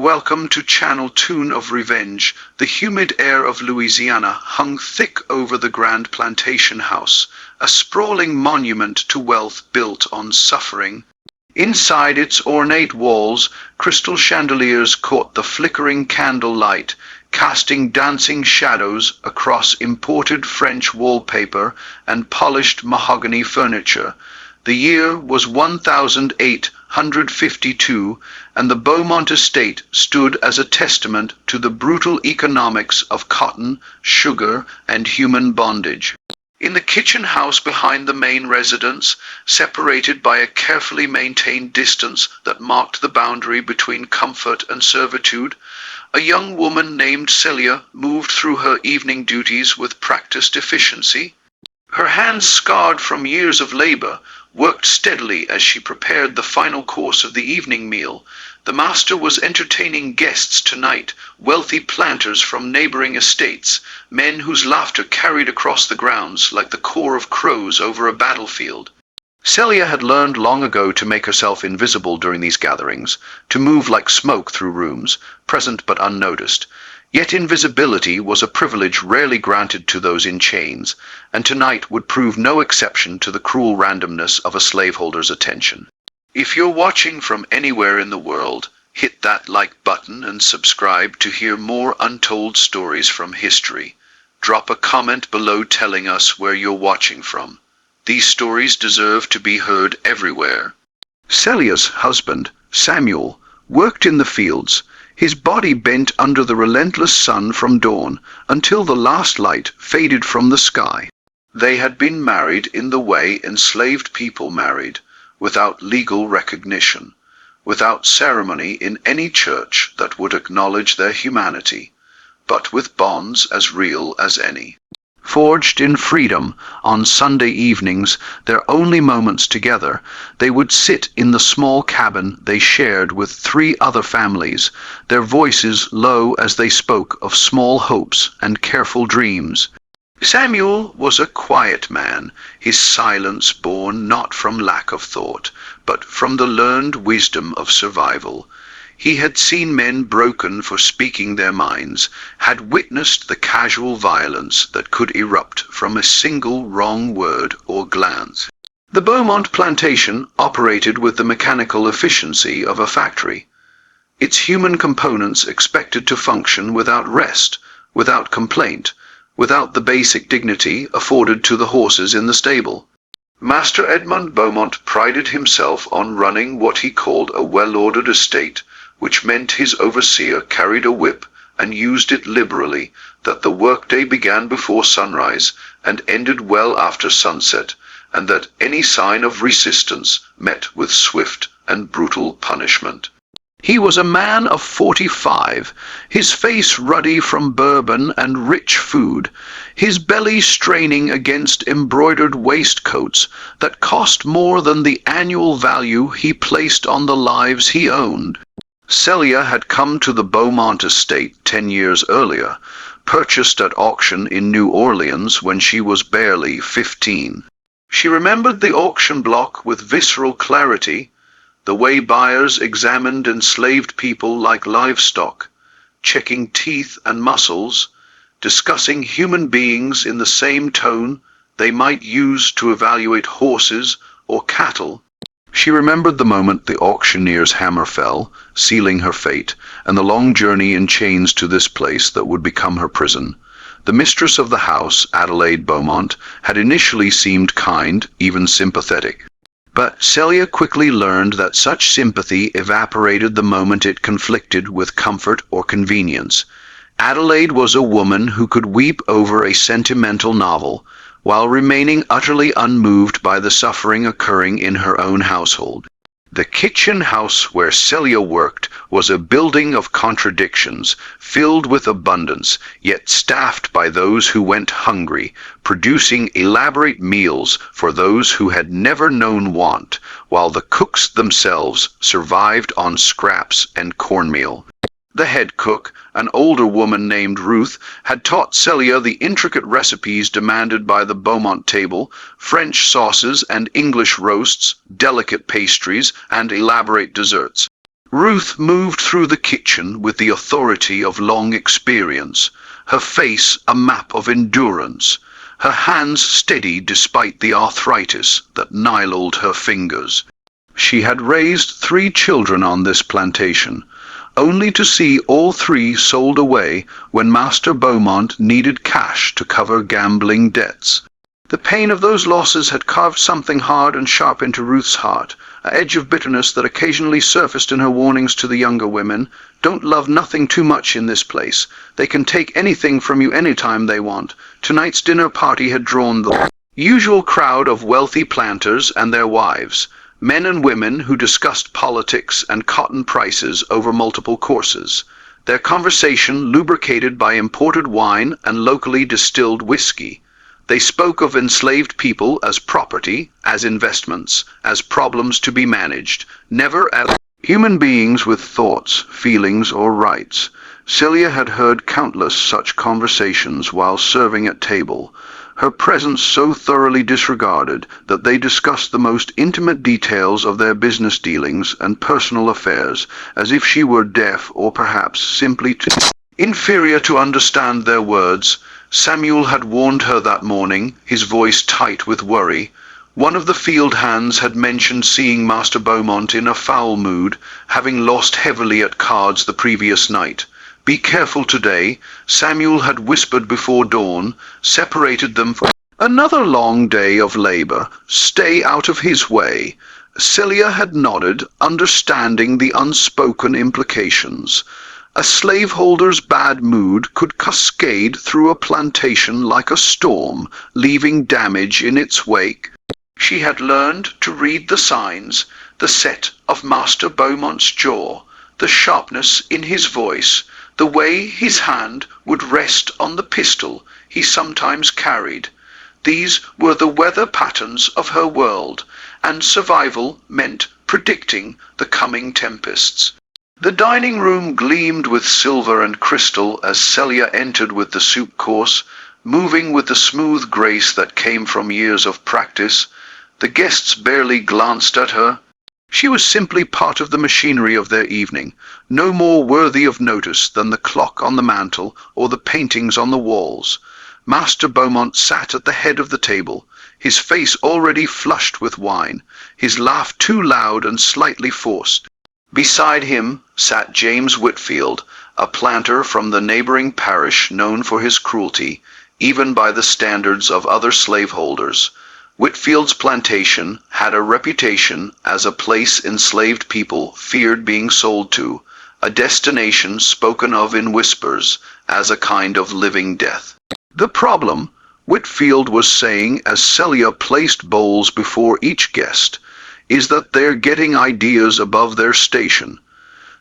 Welcome to Channel Tune of Revenge. The humid air of Louisiana hung thick over the grand plantation house, a sprawling monument to wealth built on suffering. Inside its ornate walls, crystal chandeliers caught the flickering candle light, casting dancing shadows across imported French wallpaper and polished mahogany furniture. The year was 1852, and the Beaumont estate stood as a testament to the brutal economics of cotton, sugar, and human bondage. In the kitchen house behind the main residence, separated by a carefully maintained distance that marked the boundary between comfort and servitude, a young woman named Celia moved through her evening duties with practiced efficiency. Her hands, scarred from years of labor, worked steadily as she prepared the final course of the evening meal. The master was entertaining guests tonight, wealthy planters from neighboring estates, men whose laughter carried across the grounds like the caw of crows over a battlefield. Celia had learned long ago to make herself invisible during these gatherings, to move like smoke through rooms, present but unnoticed. Yet invisibility was a privilege rarely granted to those in chains, and tonight would prove no exception to the cruel randomness of a slaveholder's attention. If you're watching from anywhere in the world, hit that like button and subscribe to hear more untold stories from history. Drop a comment below telling us where you're watching from. These stories deserve to be heard everywhere. Celia's husband, Samuel, worked in the fields, his body bent under the relentless sun from dawn until the last light faded from the sky. They had been married in the way enslaved people married, without legal recognition, without ceremony in any church that would acknowledge their humanity, but with bonds as real as any. Forged in freedom, on Sunday evenings, their only moments together, they would sit in the small cabin they shared with 3 other families, their voices low as they spoke of small hopes and careful dreams. Samuel was a quiet man, his silence born not from lack of thought, but from the learned wisdom of survival. He had seen men broken for speaking their minds, had witnessed the casual violence that could erupt from a single wrong word or glance. The Beaumont plantation operated with the mechanical efficiency of a factory, its human components expected to function without rest, without complaint, without the basic dignity afforded to the horses in the stable. Master Edmund Beaumont prided himself on running what he called a well-ordered estate, which meant his overseer carried a whip and used it liberally, that the workday began before sunrise and ended well after sunset, and that any sign of resistance met with swift and brutal punishment. He was a man of 45, his face ruddy from bourbon and rich food, his belly straining against embroidered waistcoats that cost more than the annual value he placed on the lives he owned. Celia had come to the Beaumont estate 10 years earlier, purchased at auction in New Orleans when she was barely 15. She remembered the auction block with visceral clarity, the way buyers examined enslaved people like livestock, checking teeth and muscles, discussing human beings in the same tone they might use to evaluate horses or cattle. She remembered the moment the auctioneer's hammer fell, sealing her fate, and the long journey in chains to this place that would become her prison. The mistress of the house, Adelaide Beaumont, had initially seemed kind, even sympathetic. But Celia quickly learned that such sympathy evaporated the moment it conflicted with comfort or convenience. Adelaide was a woman who could weep over a sentimental novel, while remaining utterly unmoved by the suffering occurring in her own household. The kitchen house where Celia worked was a building of contradictions, filled with abundance, yet staffed by those who went hungry, producing elaborate meals for those who had never known want, while the cooks themselves survived on scraps and cornmeal. The head cook, an older woman named Ruth, had taught Celia the intricate recipes demanded by the Beaumont table, French sauces and English roasts, delicate pastries, and elaborate desserts. Ruth moved through the kitchen with the authority of long experience, her face a map of endurance, her hands steady despite the arthritis that gnarled her fingers. She had raised 3 children on this plantation, only to see all 3 sold away when Master Beaumont needed cash to cover gambling debts. The pain of those losses had carved something hard and sharp into Ruth's heart, an edge of bitterness that occasionally surfaced in her warnings to the younger women. Don't love nothing too much in this place. They can take anything from you anytime they want. Tonight's dinner party had drawn the usual crowd of wealthy planters and their wives, men and women who discussed politics and cotton prices over multiple courses, their conversation lubricated by imported wine and locally distilled whiskey. They spoke of enslaved people as property, as investments, as problems to be managed, never as human beings with thoughts, feelings, or rights. Celia had heard countless such conversations while serving at table, her presence so thoroughly disregarded that they discussed the most intimate details of their business dealings and personal affairs, as if she were deaf or perhaps simply too inferior to understand their words. Samuel had warned her that morning, his voice tight with worry. One of the field hands had mentioned seeing Master Beaumont in a foul mood, having lost heavily at cards the previous night. Be careful today, Samuel had whispered before dawn, separated them for another long day of labor. Stay out of his way. Celia had nodded, understanding the unspoken implications. A slaveholder's bad mood could cascade through a plantation like a storm, leaving damage in its wake. She had learned to read the signs, the set of Master Beaumont's jaw, the sharpness in his voice, the way his hand would rest on the pistol he sometimes carried. These were the weather patterns of her world, and survival meant predicting the coming tempests. The dining room gleamed with silver and crystal as Celia entered with the soup course, moving with the smooth grace that came from years of practice. The guests barely glanced at her. She was simply part of the machinery of their evening, no more worthy of notice than the clock on the mantel or the paintings on the walls. Master Beaumont sat at the head of the table, his face already flushed with wine, his laugh too loud and slightly forced. Beside him sat James Whitfield, a planter from the neighboring parish known for his cruelty, even by the standards of other slaveholders. Whitfield's plantation had a reputation as a place enslaved people feared being sold to, a destination spoken of in whispers as a kind of living death. The problem, Whitfield was saying as Celia placed bowls before each guest, is that they're getting ideas above their station.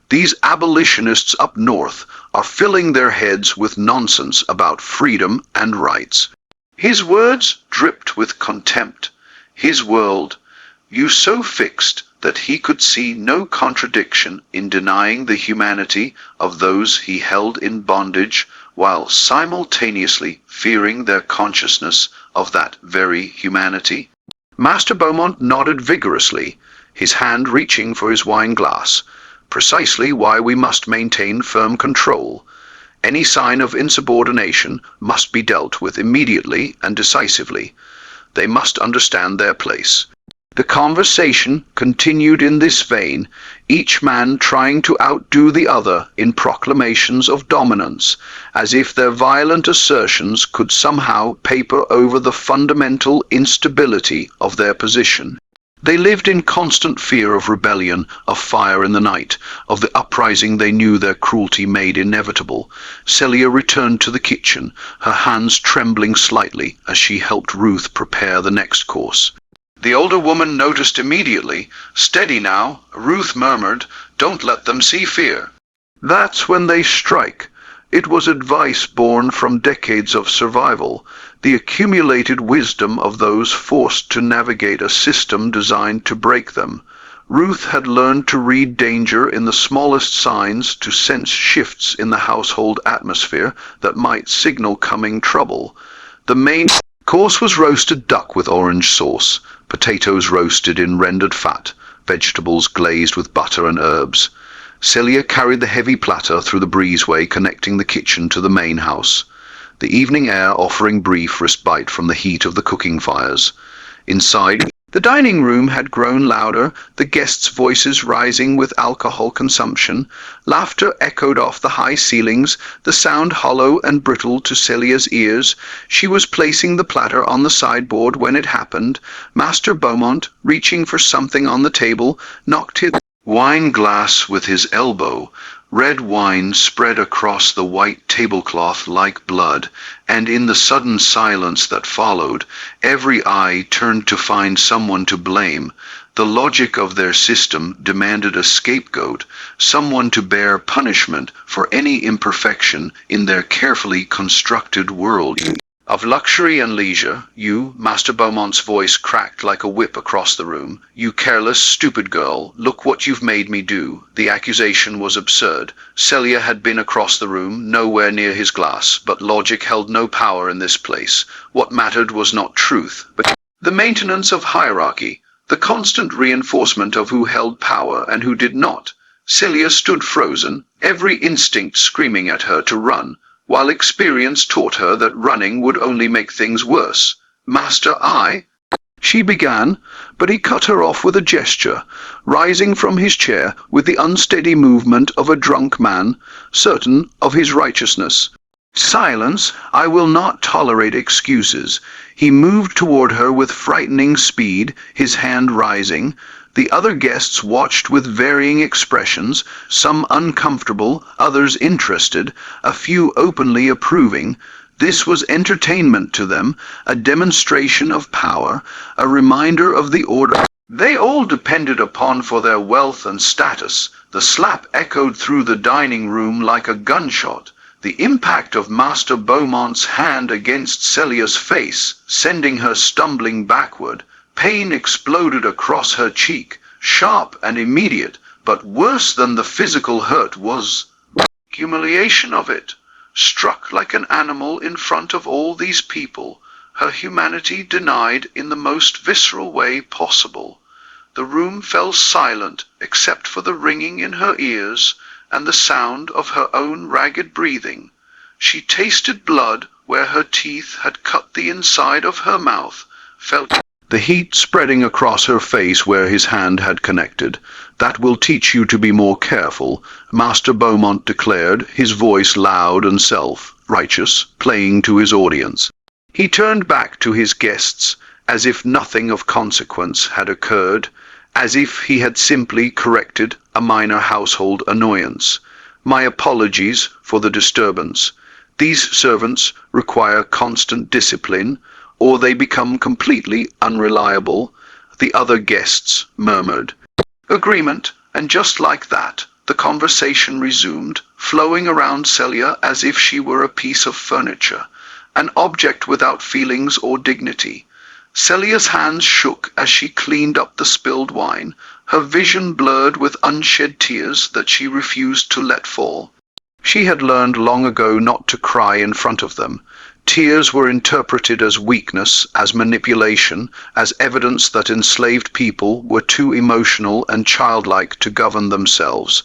These abolitionists up north are filling their heads with nonsense about freedom and rights. His words dripped with contempt. His world, you so fixed that he could see no contradiction in denying the humanity of those he held in bondage while simultaneously fearing their consciousness of that very humanity. Master Beaumont nodded vigorously, his hand reaching for his wine glass. Precisely why we must maintain firm control. Any sign of insubordination must be dealt with immediately and decisively. They must understand their place. The conversation continued in this vein, each man trying to outdo the other in proclamations of dominance, as if their violent assertions could somehow paper over the fundamental instability of their position. They lived in constant fear of rebellion, of fire in the night, of the uprising they knew their cruelty made inevitable. Celia returned to the kitchen, her hands trembling slightly as she helped Ruth prepare the next course. The older woman noticed immediately. Steady now, Ruth murmured, don't let them see fear. That's when they strike. It was advice born from decades of survival, the accumulated wisdom of those forced to navigate a system designed to break them. Ruth had learned to read danger in the smallest signs, to sense shifts in the household atmosphere that might signal coming trouble. The main course was roasted duck with orange sauce, potatoes roasted in rendered fat, vegetables glazed with butter and herbs. Celia carried the heavy platter through the breezeway connecting the kitchen to the main house, the evening air offering brief respite from the heat of the cooking fires. Inside, the dining room had grown louder, the guests' voices rising with alcohol consumption. Laughter echoed off the high ceilings, the sound hollow and brittle to Celia's ears. She was placing the platter on the sideboard when it happened. Master Beaumont, reaching for something on the table, knocked his wine glass with his elbow. Red wine spread across the white tablecloth like blood, and in the sudden silence that followed, every eye turned to find someone to blame. The logic of their system demanded a scapegoat, someone to bear punishment for any imperfection in their carefully constructed world of luxury and leisure. You, Master Beaumont's voice cracked like a whip across the room. You careless, stupid girl, look what you've made me do. The accusation was absurd. Celia had been across the room, nowhere near his glass, but logic held no power in this place. What mattered was not truth, but the maintenance of hierarchy, the constant reinforcement of who held power and who did not. Celia stood frozen, every instinct screaming at her to run, while experience taught her that running would only make things worse. Master, she began, but he cut her off with a gesture, rising from his chair with the unsteady movement of a drunk man, certain of his righteousness. Silence, I will not tolerate excuses. He moved toward her with frightening speed, his hand rising. The other guests watched with varying expressions, some uncomfortable, others interested, a few openly approving. This was entertainment to them, a demonstration of power, a reminder of the order they all depended upon for their wealth and status. The slap echoed through the dining room like a gunshot, the impact of Master Beaumont's hand against Celia's face, sending her stumbling backward. Pain exploded across her cheek, sharp and immediate, but worse than the physical hurt was humiliation of it. Struck like an animal in front of all these people, her humanity denied in the most visceral way possible. The room fell silent except for the ringing in her ears and the sound of her own ragged breathing. She tasted blood where her teeth had cut the inside of her mouth, felt the heat spreading across her face where his hand had connected. That will teach you to be more careful, Master Beaumont declared, his voice loud and self-righteous, playing to his audience. He turned back to his guests, as if nothing of consequence had occurred, as if he had simply corrected a minor household annoyance. My apologies for the disturbance. These servants require constant discipline, or they become completely unreliable, the other guests murmured. Agreement, and just like that, the conversation resumed, flowing around Celia as if she were a piece of furniture, an object without feelings or dignity. Celia's hands shook as she cleaned up the spilled wine, her vision blurred with unshed tears that she refused to let fall. She had learned long ago not to cry in front of them. Tears were interpreted as weakness, as manipulation, as evidence that enslaved people were too emotional and childlike to govern themselves.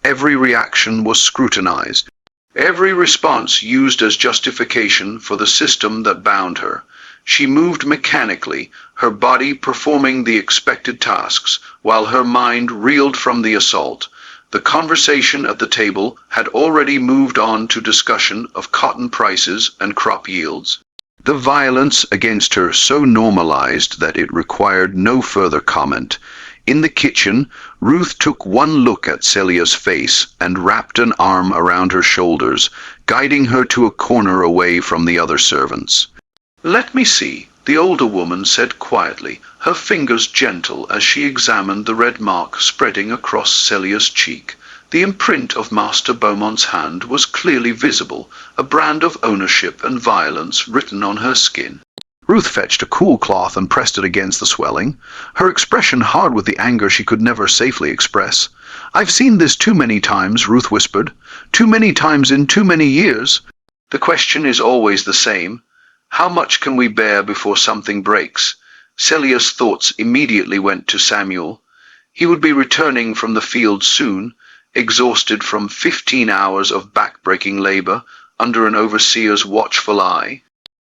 Every reaction was scrutinized, every response used as justification for the system that bound her. She moved mechanically, her body performing the expected tasks, while her mind reeled from the assault. The conversation at the table had already moved on to discussion of cotton prices and crop yields. The violence against her so normalized that it required no further comment. In the kitchen, Ruth took one look at Celia's face and wrapped an arm around her shoulders, guiding her to a corner away from the other servants. "Let me see," the older woman said quietly, her fingers gentle as she examined the red mark spreading across Celia's cheek. The imprint of Master Beaumont's hand was clearly visible, a brand of ownership and violence written on her skin. Ruth fetched a cool cloth and pressed it against the swelling, her expression hard with the anger she could never safely express. "I've seen this too many times," Ruth whispered. "Too many times in too many years." "The question is always the same. How much can we bear before something breaks?" Celia's thoughts immediately went to Samuel. He would be returning from the field soon. exhausted from 15 hours of back-breaking labor under an overseer's watchful eye.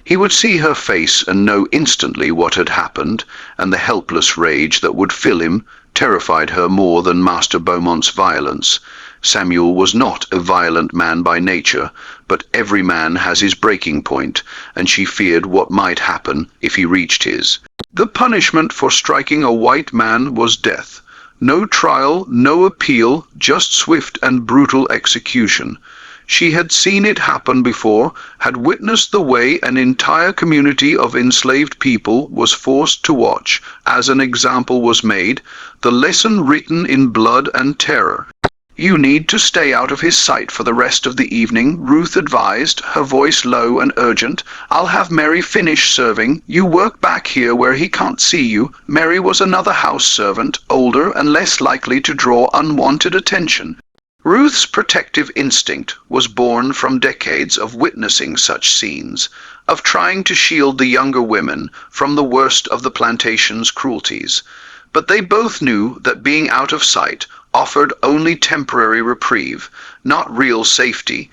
He would see her face and know instantly what had happened, and the helpless rage that would fill him terrified her more than Master Beaumont's violence. Samuel was not a violent man by nature, but every man has his breaking point, and she feared what might happen if he reached his. The punishment for striking a white man was death. No trial, no appeal, just swift and brutal execution. She had seen it happen before, had witnessed the way an entire community of enslaved people was forced to watch, as an example was made, the lesson written in blood and terror. "You need to stay out of his sight for the rest of the evening," Ruth advised, her voice low and urgent. "I'll have Mary finish serving. You work back here where he can't see you." Mary was another house servant, older and less likely to draw unwanted attention. Ruth's protective instinct was born from decades of witnessing such scenes, of trying to shield the younger women from the worst of the plantation's cruelties. But they both knew that being out of sight offered only temporary reprieve, not real safety.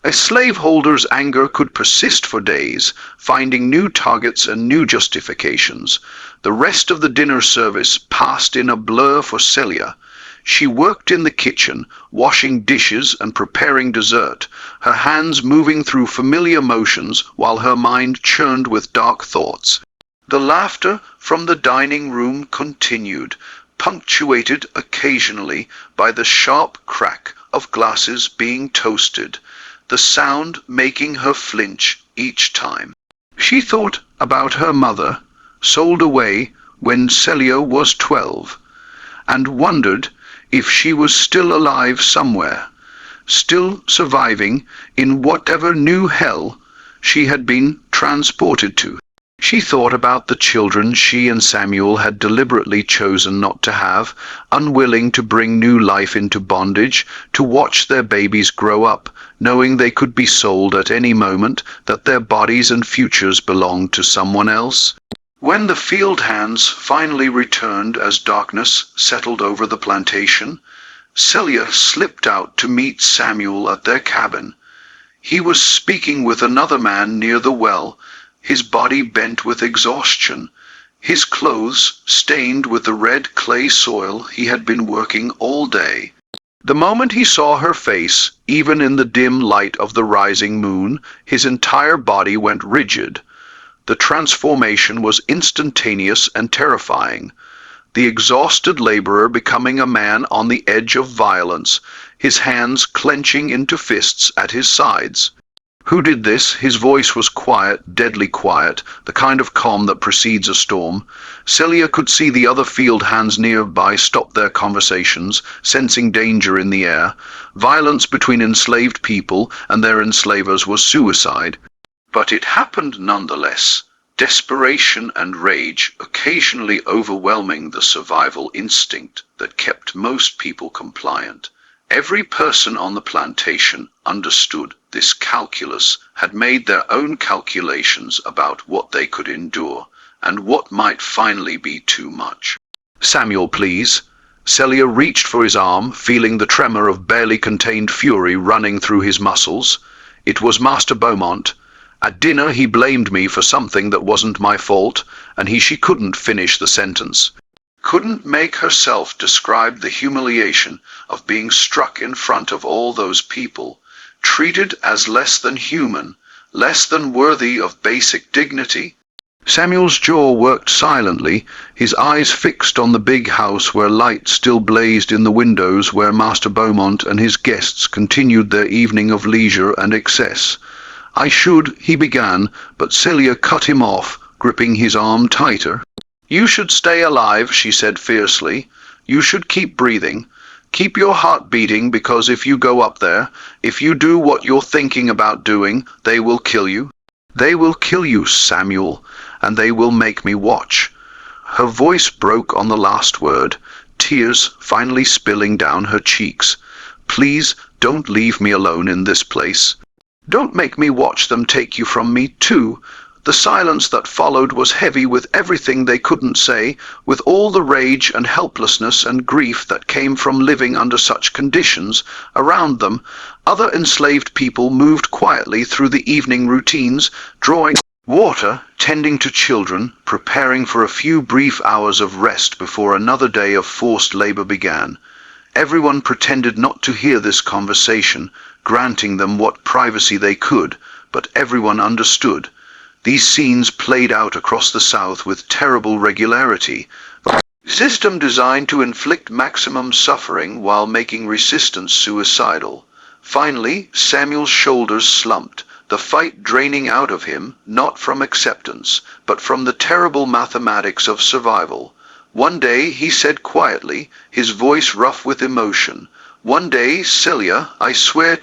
A slaveholder's anger could persist for days, finding new targets and new justifications. The rest of the dinner service passed in a blur for Celia. She worked in the kitchen, washing dishes and preparing dessert, her hands moving through familiar motions while her mind churned with dark thoughts. The laughter from the dining room continued, punctuated occasionally by the sharp crack of glasses being toasted, the sound making her flinch each time. She thought about her mother, sold away when Celia was 12, and wondered if she was still alive somewhere, still surviving in whatever new hell she had been transported to. She thought about the children she and Samuel had deliberately chosen not to have, unwilling to bring new life into bondage, to watch their babies grow up, knowing they could be sold at any moment, that their bodies and futures belonged to someone else. When the field hands finally returned as darkness settled over the plantation, Celia slipped out to meet Samuel at their cabin. He was speaking with another man near the well, his body bent with exhaustion, his clothes stained with the red clay soil he had been working all day. The moment he saw her face, even in the dim light of the rising moon, his entire body went rigid. The transformation was instantaneous and terrifying. The exhausted laborer becoming a man on the edge of violence, his hands clenching into fists at his sides. "Who did this?" His voice was quiet, deadly quiet, the kind of calm that precedes a storm. Celia could see the other field hands nearby stop their conversations, sensing danger in the air. Violence between enslaved people and their enslavers was suicide. But it happened nonetheless, desperation and rage occasionally overwhelming the survival instinct that kept most people compliant. Every person on the plantation understood this calculus, had made their own calculations about what they could endure, and what might finally be too much. "Samuel, please." Celia reached for his arm, feeling the tremor of barely contained fury running through his muscles. It was Master Beaumont. At dinner he blamed me for something that wasn't my fault, and she couldn't finish the sentence. Couldn't make herself describe the humiliation of being struck in front of all those people, treated as less than human, less than worthy of basic dignity. Samuel's jaw worked silently, his eyes fixed on the big house where light still blazed in the windows where Master Beaumont and his guests continued their evening of leisure and excess. He began, but Celia cut him off, gripping his arm tighter. "You should stay alive," she said fiercely. "You should keep breathing. Keep your heart beating, because if you go up there, if you do what you're thinking about doing, they will kill you. They will kill you, Samuel, and they will make me watch." Her voice broke on the last word, tears finally spilling down her cheeks. "Please don't leave me alone in this place. Don't make me watch them take you from me, too. The silence that followed was heavy with everything they couldn't say, with all the rage and helplessness and grief that came from living under such conditions. Around them, other enslaved people moved quietly through the evening routines, drawing water, tending to children, preparing for a few brief hours of rest before another day of forced labor began. Everyone pretended not to hear this conversation, granting them what privacy they could, but everyone understood. These scenes played out across the South with terrible regularity. A system designed to inflict maximum suffering while making resistance suicidal. Finally, Samuel's shoulders slumped, the fight draining out of him, not from acceptance, but from the terrible mathematics of survival. One day he said quietly, his voice rough with emotion, "One day, Celia, I swear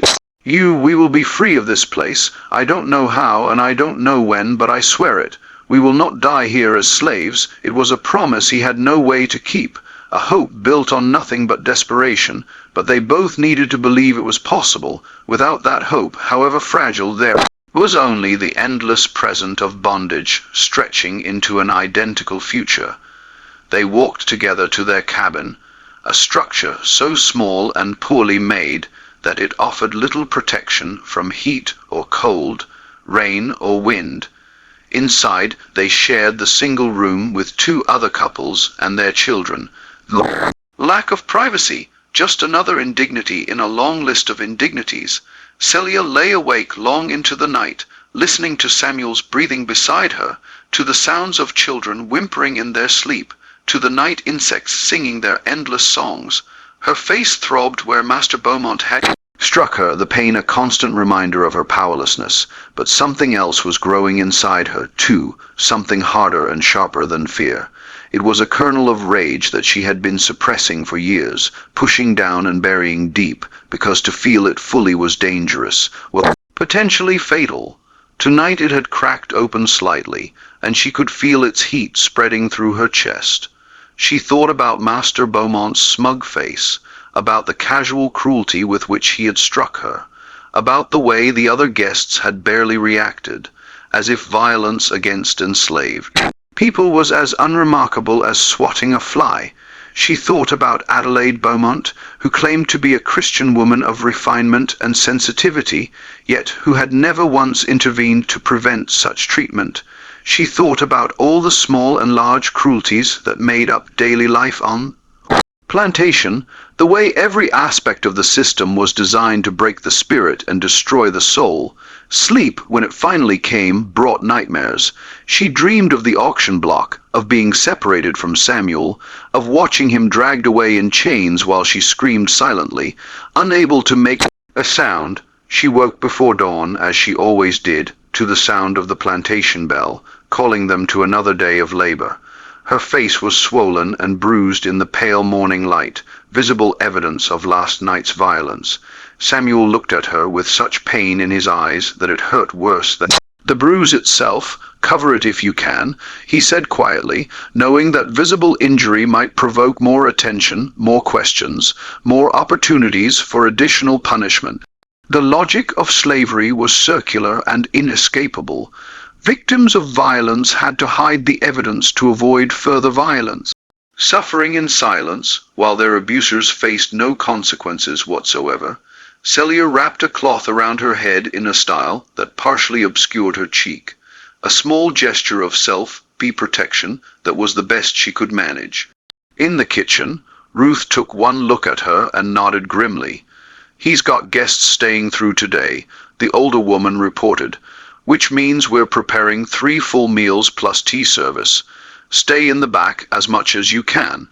we will be free of this place. I don't know how and I don't know when, but I swear it. We will not die here as slaves." It was a promise he had no way to keep, a hope built on nothing but desperation, but they both needed to believe it was possible. Without that hope, however fragile, there was only the endless present of bondage, stretching into an identical future. They walked together to their cabin, a structure so small and poorly made that it offered little protection from heat or cold, rain or wind. Inside, they shared the single room with two other couples and their children. Lack of privacy, just another indignity in a long list of indignities. Celia lay awake long into the night, listening to Samuel's breathing beside her, to the sounds of children whimpering in their sleep, to the night insects singing their endless songs. Her face throbbed where Master Beaumont had struck her, the pain a constant reminder of her powerlessness. But something else was growing inside her, too, something harder and sharper than fear. It was a kernel of rage that she had been suppressing for years, pushing down and burying deep, because to feel it fully was dangerous, well, potentially fatal. Tonight it had cracked open slightly, and she could feel its heat spreading through her chest. She thought about Master Beaumont's smug face, about the casual cruelty with which he had struck her, about the way the other guests had barely reacted, as if violence against enslaved people was as unremarkable as swatting a fly. She thought about Adelaide Beaumont, who claimed to be a Christian woman of refinement and sensitivity, yet who had never once intervened to prevent such treatment. She thought about all the small and large cruelties that made up daily life on plantation, the way every aspect of the system was designed to break the spirit and destroy the soul. Sleep, when it finally came, brought nightmares. She dreamed of the auction block, of being separated from Samuel, of watching him dragged away in chains while she screamed silently, unable to make a sound. She woke before dawn, as she always did, to the sound of the plantation bell, calling them to another day of labor. Her face was swollen and bruised in the pale morning light, visible evidence of last night's violence. Samuel looked at her with such pain in his eyes that it hurt worse than the bruise itself. "Cover it if you can," he said quietly, knowing that visible injury might provoke more attention, more questions, more opportunities for additional punishment. The logic of slavery was circular and inescapable. Victims of violence had to hide the evidence to avoid further violence, suffering in silence, while their abusers faced no consequences whatsoever. Celia wrapped a cloth around her head in a style that partially obscured her cheek, a small gesture of self-protection that was the best she could manage. In the kitchen, Ruth took one look at her and nodded grimly. "He's got guests staying through today," the older woman reported, "which means we're preparing 3 full meals plus tea service. Stay in the back as much as you can.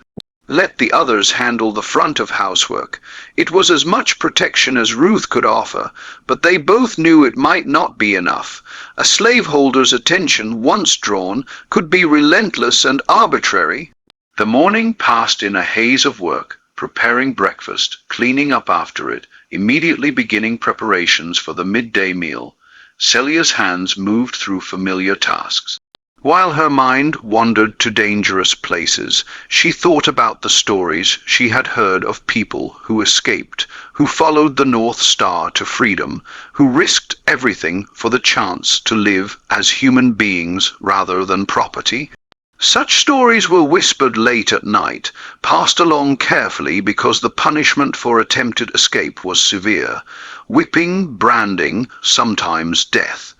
Let the others handle the front of housework." It was as much protection as Ruth could offer, but they both knew it might not be enough. A slaveholder's attention, once drawn, could be relentless and arbitrary. The morning passed in a haze of work, preparing breakfast, cleaning up after it, immediately beginning preparations for the midday meal. Celia's hands moved through familiar tasks, While her mind wandered to dangerous places, she thought about the stories she had heard of people who escaped, who followed the North Star to freedom, who risked everything for the chance to live as human beings rather than property. Such stories were whispered late at night, passed along carefully because the punishment for attempted escape was severe: whipping, branding, sometimes death.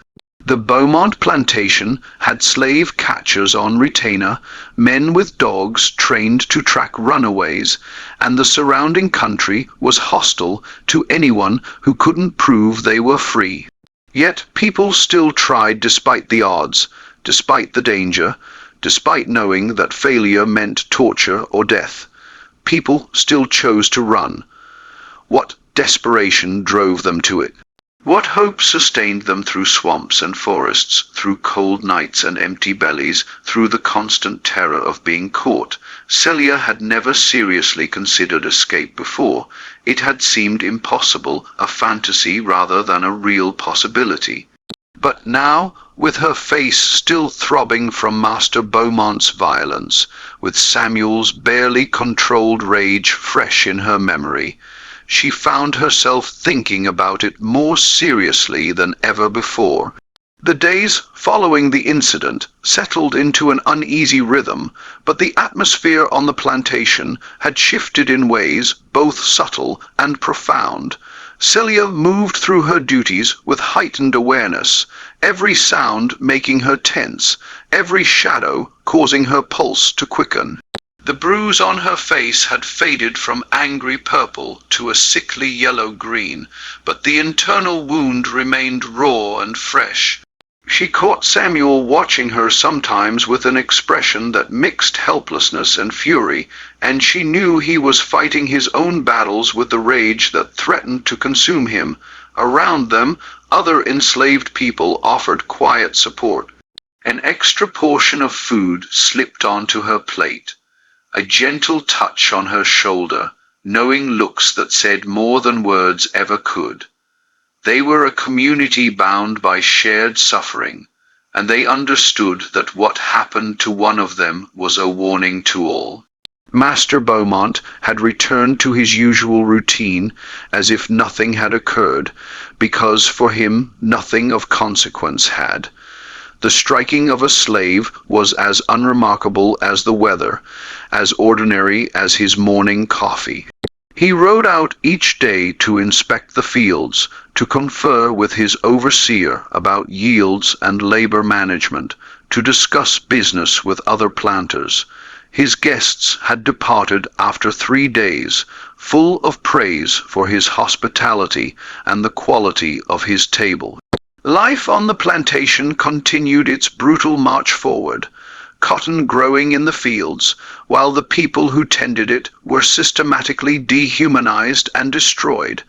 The Beaumont plantation had slave catchers on retainer, men with dogs trained to track runaways, and the surrounding country was hostile to anyone who couldn't prove they were free. Yet people still tried despite the odds, despite the danger, despite knowing that failure meant torture or death. People still chose to run. What desperation drove them to it? What hope sustained them through swamps and forests, through cold nights and empty bellies, through the constant terror of being caught? Celia had never seriously considered escape before. It had seemed impossible, a fantasy rather than a real possibility. But now, with her face still throbbing from Master Beaumont's violence, with Samuel's barely controlled rage fresh in her memory, she found herself thinking about it more seriously than ever before. The days following the incident settled into an uneasy rhythm, but the atmosphere on the plantation had shifted in ways both subtle and profound. Celia moved through her duties with heightened awareness, every sound making her tense, every shadow causing her pulse to quicken. The bruise on her face had faded from angry purple to a sickly yellow-green, but the internal wound remained raw and fresh. She caught Samuel watching her sometimes with an expression that mixed helplessness and fury, and she knew he was fighting his own battles with the rage that threatened to consume him. Around them, other enslaved people offered quiet support. An extra portion of food slipped onto her plate. A gentle touch on her shoulder, knowing looks that said more than words ever could. They were a community bound by shared suffering, and they understood that what happened to one of them was a warning to all. Master Beaumont had returned to his usual routine as if nothing had occurred, because for him nothing of consequence had. The striking of a slave was as unremarkable as the weather, as ordinary as his morning coffee. He rode out each day to inspect the fields, to confer with his overseer about yields and labor management, to discuss business with other planters. His guests had departed after 3 days, full of praise for his hospitality and the quality of his table. Life on the plantation continued its brutal march forward, cotton growing in the fields, while the people who tended it were systematically dehumanized and destroyed.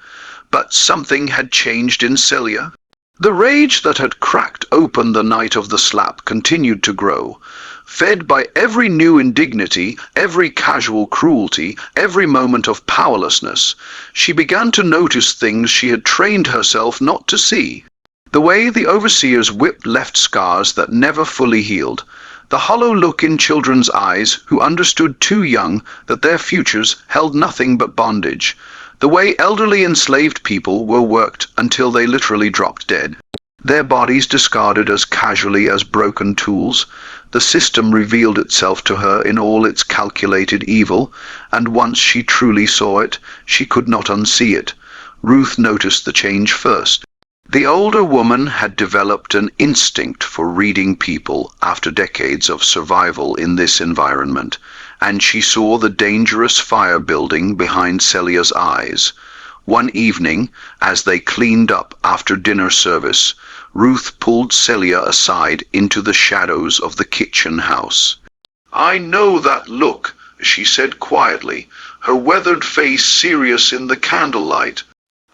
But something had changed in Celia. The rage that had cracked open the night of the slap continued to grow. Fed by every new indignity, every casual cruelty, every moment of powerlessness, she began to notice things she had trained herself not to see. The way the overseer's whip left scars that never fully healed, the hollow look in children's eyes who understood too young that their futures held nothing but bondage, the way elderly enslaved people were worked until they literally dropped dead, their bodies discarded as casually as broken tools. The system revealed itself to her in all its calculated evil, and once she truly saw it, she could not unsee it. Ruth noticed the change first. The older woman had developed an instinct for reading people after decades of survival in this environment, and she saw the dangerous fire building behind Celia's eyes. One evening, as they cleaned up after dinner service, Ruth pulled Celia aside into the shadows of the kitchen house. "I know that look," she said quietly, her weathered face serious in the candlelight.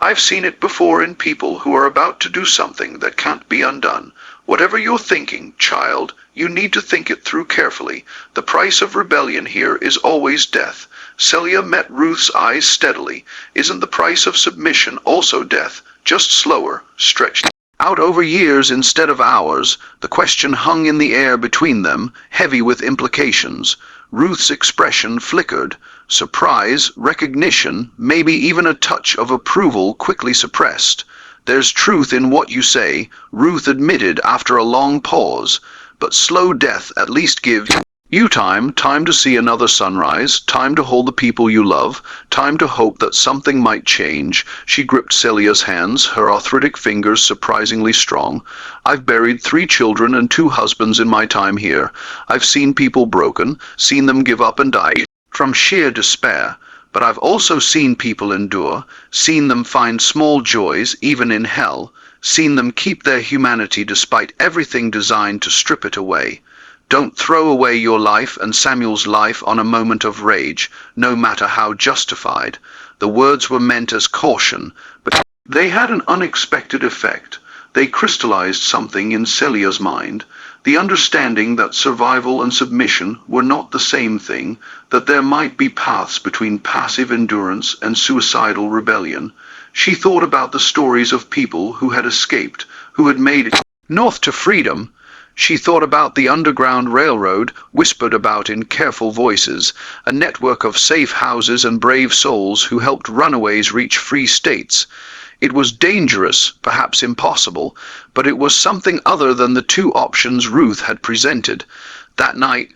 "I've seen it before in people who are about to do something that can't be undone. Whatever you're thinking, child, you need to think it through carefully. The price of rebellion here is always death." Celia met Ruth's eyes steadily. "Isn't the price of submission also death, just slower, stretched?" Out over years instead of hours, the question hung in the air between them, heavy with implications. Ruth's expression flickered. Surprise, recognition, maybe even a touch of approval quickly suppressed. "There's truth in what you say," Ruth admitted after a long pause. "But slow death at least gives you time to see another sunrise, time to hold the people you love, time to hope that something might change." She gripped Celia's hands, her arthritic fingers surprisingly strong. "I've buried 3 children and 2 husbands in my time here. I've seen people broken, seen them give up and die from sheer despair. But I've also seen people endure, seen them find small joys even in hell, seen them keep their humanity despite everything designed to strip it away. Don't throw away your life and Samuel's life on a moment of rage, no matter how justified." The words were meant as caution, but they had an unexpected effect. They crystallized something in Celia's mind, the understanding that survival and submission were not the same thing, that there might be paths between passive endurance and suicidal rebellion. She thought about the stories of people who had escaped, who had made it north to freedom. She thought about the Underground Railroad, whispered about in careful voices, a network of safe houses and brave souls who helped runaways reach free states. It was dangerous, perhaps impossible, but it was something other than the 2 options Ruth had presented. That night,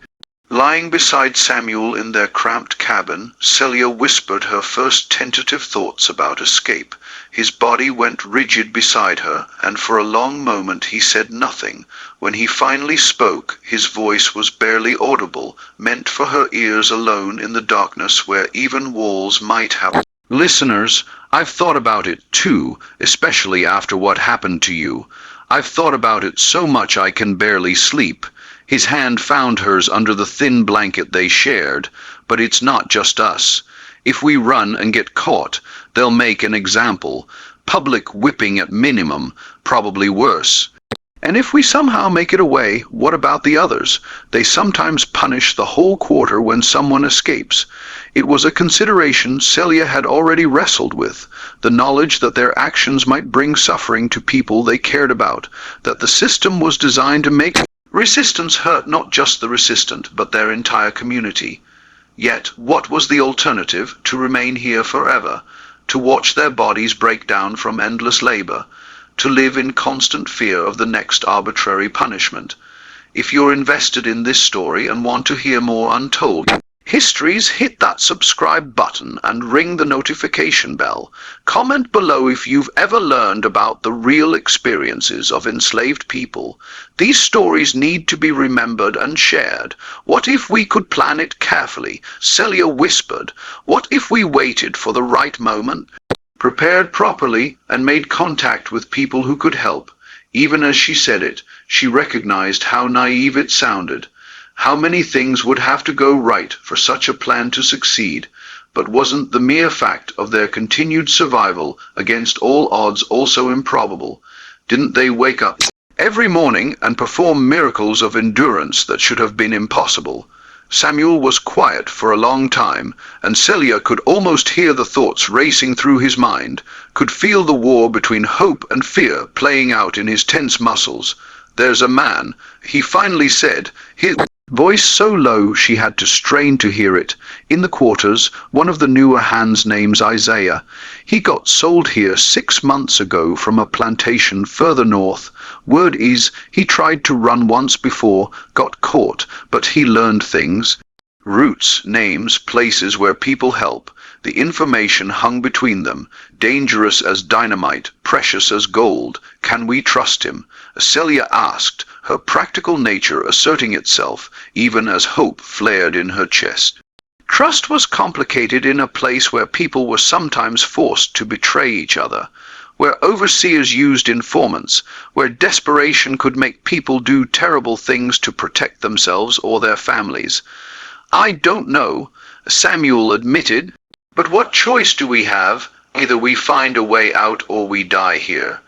lying beside Samuel in their cramped cabin, Celia whispered her first tentative thoughts about escape. His body went rigid beside her, and for a long moment he said nothing. When he finally spoke, his voice was barely audible, meant for her ears alone in the darkness where even walls might have. "Listeners, I've thought about it too, especially after what happened to you. I've thought about it so much I can barely sleep." His hand found hers under the thin blanket they shared. "But it's not just us. If we run and get caught, they'll make an example. Public whipping at minimum, probably worse. And if we somehow make it away, what about the others? They sometimes punish the whole quarter when someone escapes." It was a consideration Celia had already wrestled with, the knowledge that their actions might bring suffering to people they cared about, that the system was designed to make resistance hurt not just the resistant, but their entire community. Yet, what was the alternative? To remain here forever, to watch their bodies break down from endless labor, to live in constant fear of the next arbitrary punishment. If you're invested in this story and want to hear more untold histories, hit that subscribe button and ring the notification bell. Comment below if you've ever learned about the real experiences of enslaved people. These stories need to be remembered and shared. What if we could plan it carefully? Celia whispered. What if we waited for the right moment, prepared properly, and made contact with people who could help? Even as she said it, she recognized how naive it sounded. How many things would have to go right for such a plan to succeed? But wasn't the mere fact of their continued survival against all odds also improbable? Didn't they wake up every morning and perform miracles of endurance that should have been impossible? Samuel was quiet for a long time, and Celia could almost hear the thoughts racing through his mind, could feel the war between hope and fear playing out in his tense muscles. "There's a man," he finally said, his voice so low she had to strain to hear it. "In the quarters, one of the newer hands' name's Isaiah. He got sold here 6 months ago from a plantation further north. Word is, he tried to run once before, got caught, but he learned things. Routes, names, places where people help. The information hung between them, dangerous as dynamite, precious as gold. Can we trust him?" Celia asked, her practical nature asserting itself, even as hope flared in her chest. Trust was complicated in a place where people were sometimes forced to betray each other, where overseers used informants, where desperation could make people do terrible things to protect themselves or their families. "I don't know," Samuel admitted, "but what choice do we have? Either we find a way out or we die here.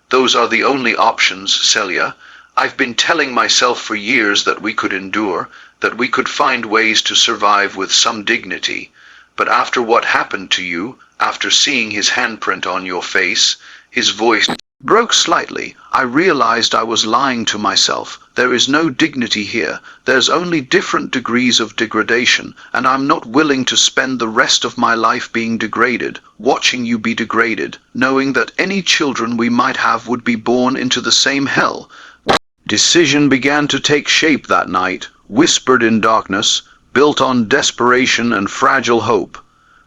Those are the only options, Celia. I've been telling myself for years that we could endure, that we could find ways to survive with some dignity. But after what happened to you, after seeing his handprint on your face," his voice broke slightly. I realized I was lying to myself. There is no dignity here. There's only different degrees of degradation, and I'm not willing to spend the rest of my life being degraded, watching you be degraded, knowing that any children we might have would be born into the same hell. Decision began to take shape that night, whispered in darkness, built on desperation and fragile hope.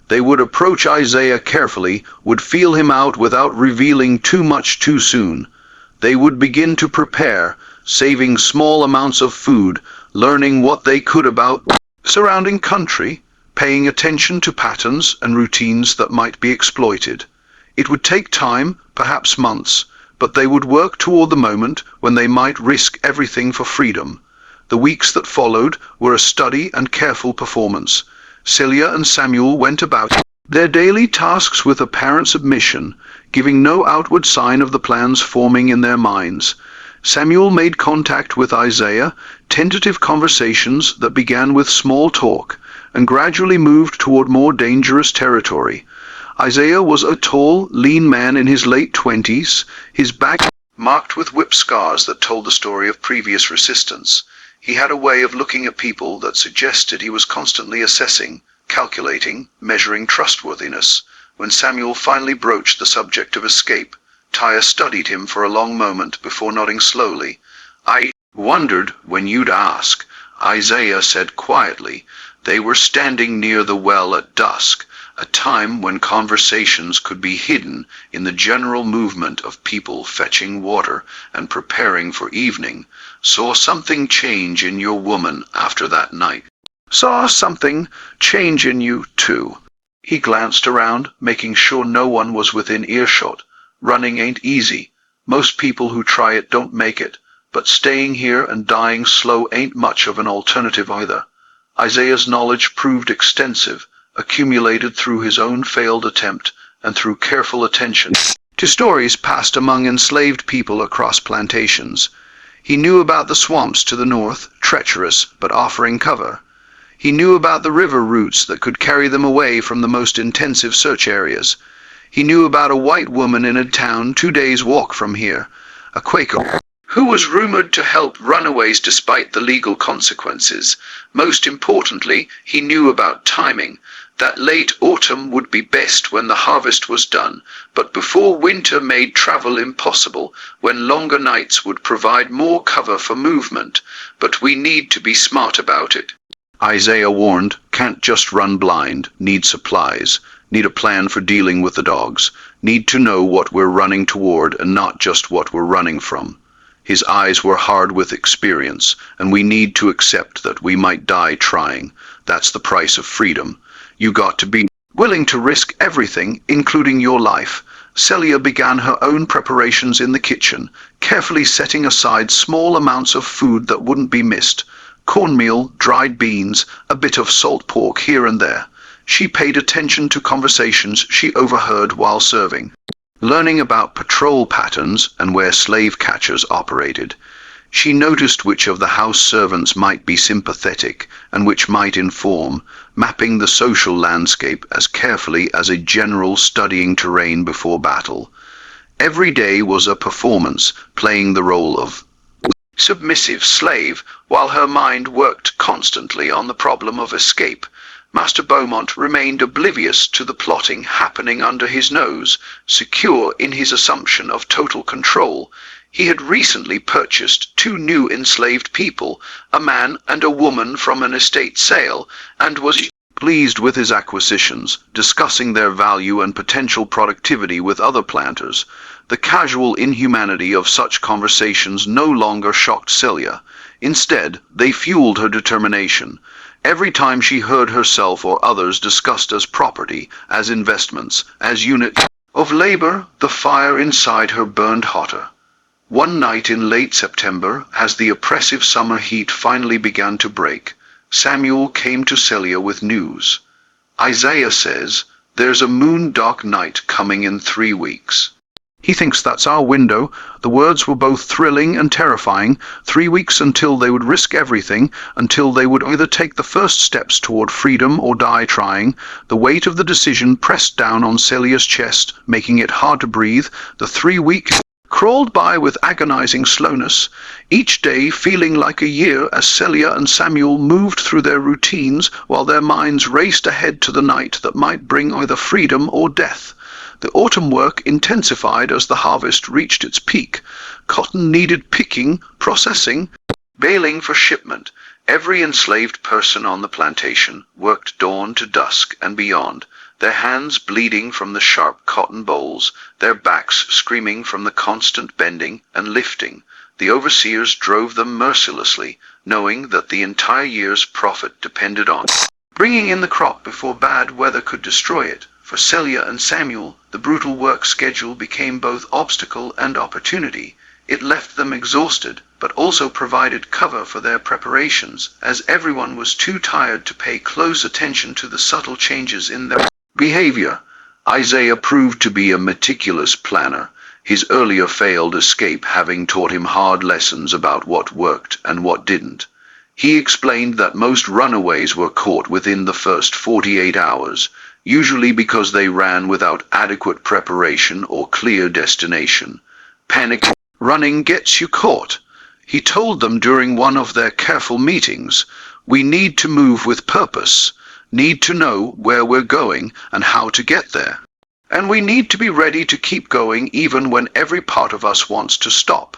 They would approach Isaiah carefully, would feel him out without revealing too much too soon. They would begin to prepare, saving small amounts of food, learning what they could about surrounding country, paying attention to patterns and routines that might be exploited. It would take time, perhaps months, but they would work toward the moment when they might risk everything for freedom. The weeks that followed were a study and careful performance. Celia and Samuel went about their daily tasks with apparent submission, giving no outward sign of the plans forming in their minds. Samuel made contact with Isaiah, tentative conversations that began with small talk and gradually moved toward more dangerous territory. Isaiah was a tall, lean man in his late 20s, his back marked with whip scars that told the story of previous resistance. He had a way of looking at people that suggested he was constantly assessing, calculating, measuring trustworthiness. When Samuel finally broached the subject of escape, Tyre studied him for a long moment before nodding slowly. "I wondered when you'd ask," Isaiah said quietly. They were standing near the well at dusk, a time when conversations could be hidden in the general movement of people fetching water and preparing for evening. "Saw something change in your woman after that night." "Saw something change in you, too." He glanced around, making sure no one was within earshot. "Running ain't easy. Most people who try it don't make it. But staying here and dying slow ain't much of an alternative either." Isaiah's knowledge proved extensive, accumulated through his own failed attempt and through careful attention to stories passed among enslaved people across plantations. He knew about the swamps to the north, treacherous but offering cover. He knew about the river routes that could carry them away from the most intensive search areas. He knew about a white woman in a town 2 days' walk from here, a Quaker, who was rumored to help runaways despite the legal consequences. Most importantly, he knew about timing. That late autumn would be best when the harvest was done, but before winter made travel impossible, when longer nights would provide more cover for movement. But we need to be smart about it, Isaiah warned. Can't just run blind. Need supplies. Need a plan for dealing with the dogs. Need to know what we're running toward and not just what we're running from. His eyes were hard with experience, and we need to accept that we might die trying. That's the price of freedom. You got to be willing to risk everything, including your life. Celia began her own preparations in the kitchen, carefully setting aside small amounts of food that wouldn't be missed. Cornmeal, dried beans, a bit of salt pork here and there. She paid attention to conversations she overheard while serving, learning about patrol patterns and where slave catchers operated. She noticed which of the house servants might be sympathetic and which might inform, mapping the social landscape as carefully as a general studying terrain before battle. Every day was a performance, playing the role of submissive slave, while her mind worked constantly on the problem of escape. Master Beaumont remained oblivious to the plotting happening under his nose, secure in his assumption of total control. He had recently purchased 2 new enslaved people, a man and a woman, from an estate sale, and was pleased with his acquisitions, discussing their value and potential productivity with other planters. The casual inhumanity of such conversations no longer shocked Celia. Instead, they fueled her determination. Every time she heard herself or others discussed as property, as investments, as units of labor, the fire inside her burned hotter. One night in late September, as the oppressive summer heat finally began to break, Samuel came to Celia with news. "Isaiah says there's a moon-dark night coming in 3 weeks. He thinks that's our window." The words were both thrilling and terrifying. 3 weeks until they would risk everything, until they would either take the first steps toward freedom or die trying. The weight of the decision pressed down on Celia's chest, making it hard to breathe. The 3-week crawled by with agonizing slowness, each day feeling like a year as Celia and Samuel moved through their routines while their minds raced ahead to the night that might bring either freedom or death. The autumn work intensified as the harvest reached its peak. Cotton needed picking, processing, baling for shipment. Every enslaved person on the plantation worked dawn to dusk and beyond, their hands bleeding from the sharp cotton bolls, their backs screaming from the constant bending and lifting. The overseers drove them mercilessly, knowing that the entire year's profit depended on bringing in the crop before bad weather could destroy it. For Celia and Samuel, the brutal work schedule became both obstacle and opportunity. It left them exhausted, but also provided cover for their preparations, as everyone was too tired to pay close attention to the subtle changes in their behavior. Isaiah proved to be a meticulous planner, his earlier failed escape having taught him hard lessons about what worked and what didn't. He explained that most runaways were caught within the first 48 hours, usually because they ran without adequate preparation or clear destination. Panic running gets you caught. He told them during one of their careful meetings, "We need to move with purpose, need to know where we're going and how to get there. And we need to be ready to keep going even when every part of us wants to stop."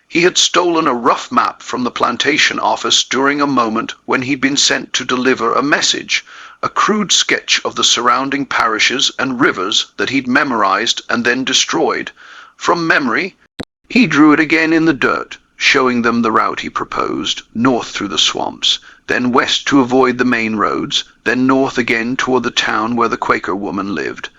He had stolen a rough map from the plantation office during a moment when he'd been sent to deliver a message, a crude sketch of the surrounding parishes and rivers that he'd memorized and then destroyed. From memory, he drew it again in the dirt, showing them the route he proposed, north through the swamps, then west to avoid the main roads, then north again toward the town where the Quaker woman lived.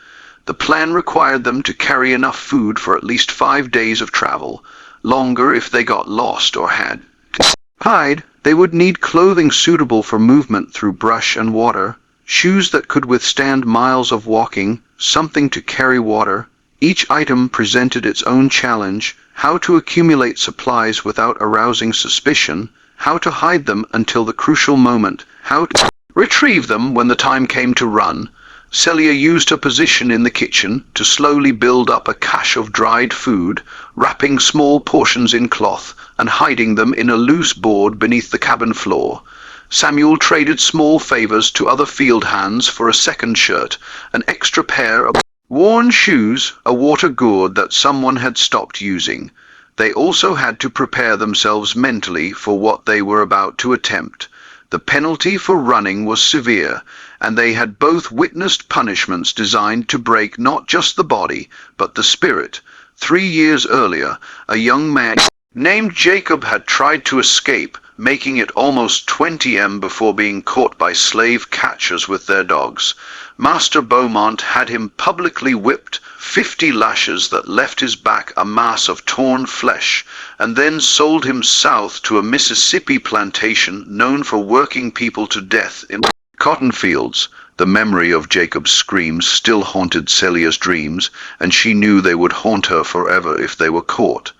The plan required them to carry enough food for at least 5 days of travel, longer if they got lost or had to hide. They would need clothing suitable for movement through brush and water, shoes that could withstand miles of walking, something to carry water. Each item presented its own challenge: how to accumulate supplies without arousing suspicion, how to hide them until the crucial moment, how to retrieve them when the time came to run. Celia used her position in the kitchen to slowly build up a cache of dried food, wrapping small portions in cloth and hiding them in a loose board beneath the cabin floor. Samuel traded small favors to other field hands for a second shirt, an extra pair of worn shoes, a water gourd that someone had stopped using. They also had to prepare themselves mentally for what they were about to attempt. The penalty for running was severe, and they had both witnessed punishments designed to break not just the body, but the spirit. 3 years earlier, a young man named Jacob had tried to escape, making it almost 20 m before being caught by slave catchers with their dogs. Master Beaumont had him publicly whipped, 50 lashes that left his back a mass of torn flesh, and then sold him south to a Mississippi plantation known for working people to death in cotton fields. The memory of Jacob's screams still haunted Celia's dreams, and she knew they would haunt her forever if they were caught.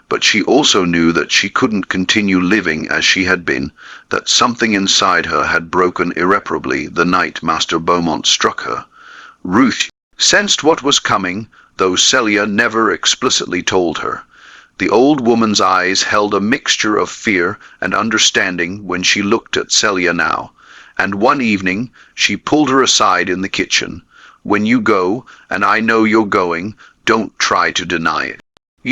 But she also knew that she couldn't continue living as she had been, that something inside her had broken irreparably the night Master Beaumont struck her. Ruth sensed what was coming, though Celia never explicitly told her. The old woman's eyes held a mixture of fear and understanding when she looked at Celia now, and one evening she pulled her aside in the kitchen. "When you go, and I know you're going, don't try to deny it.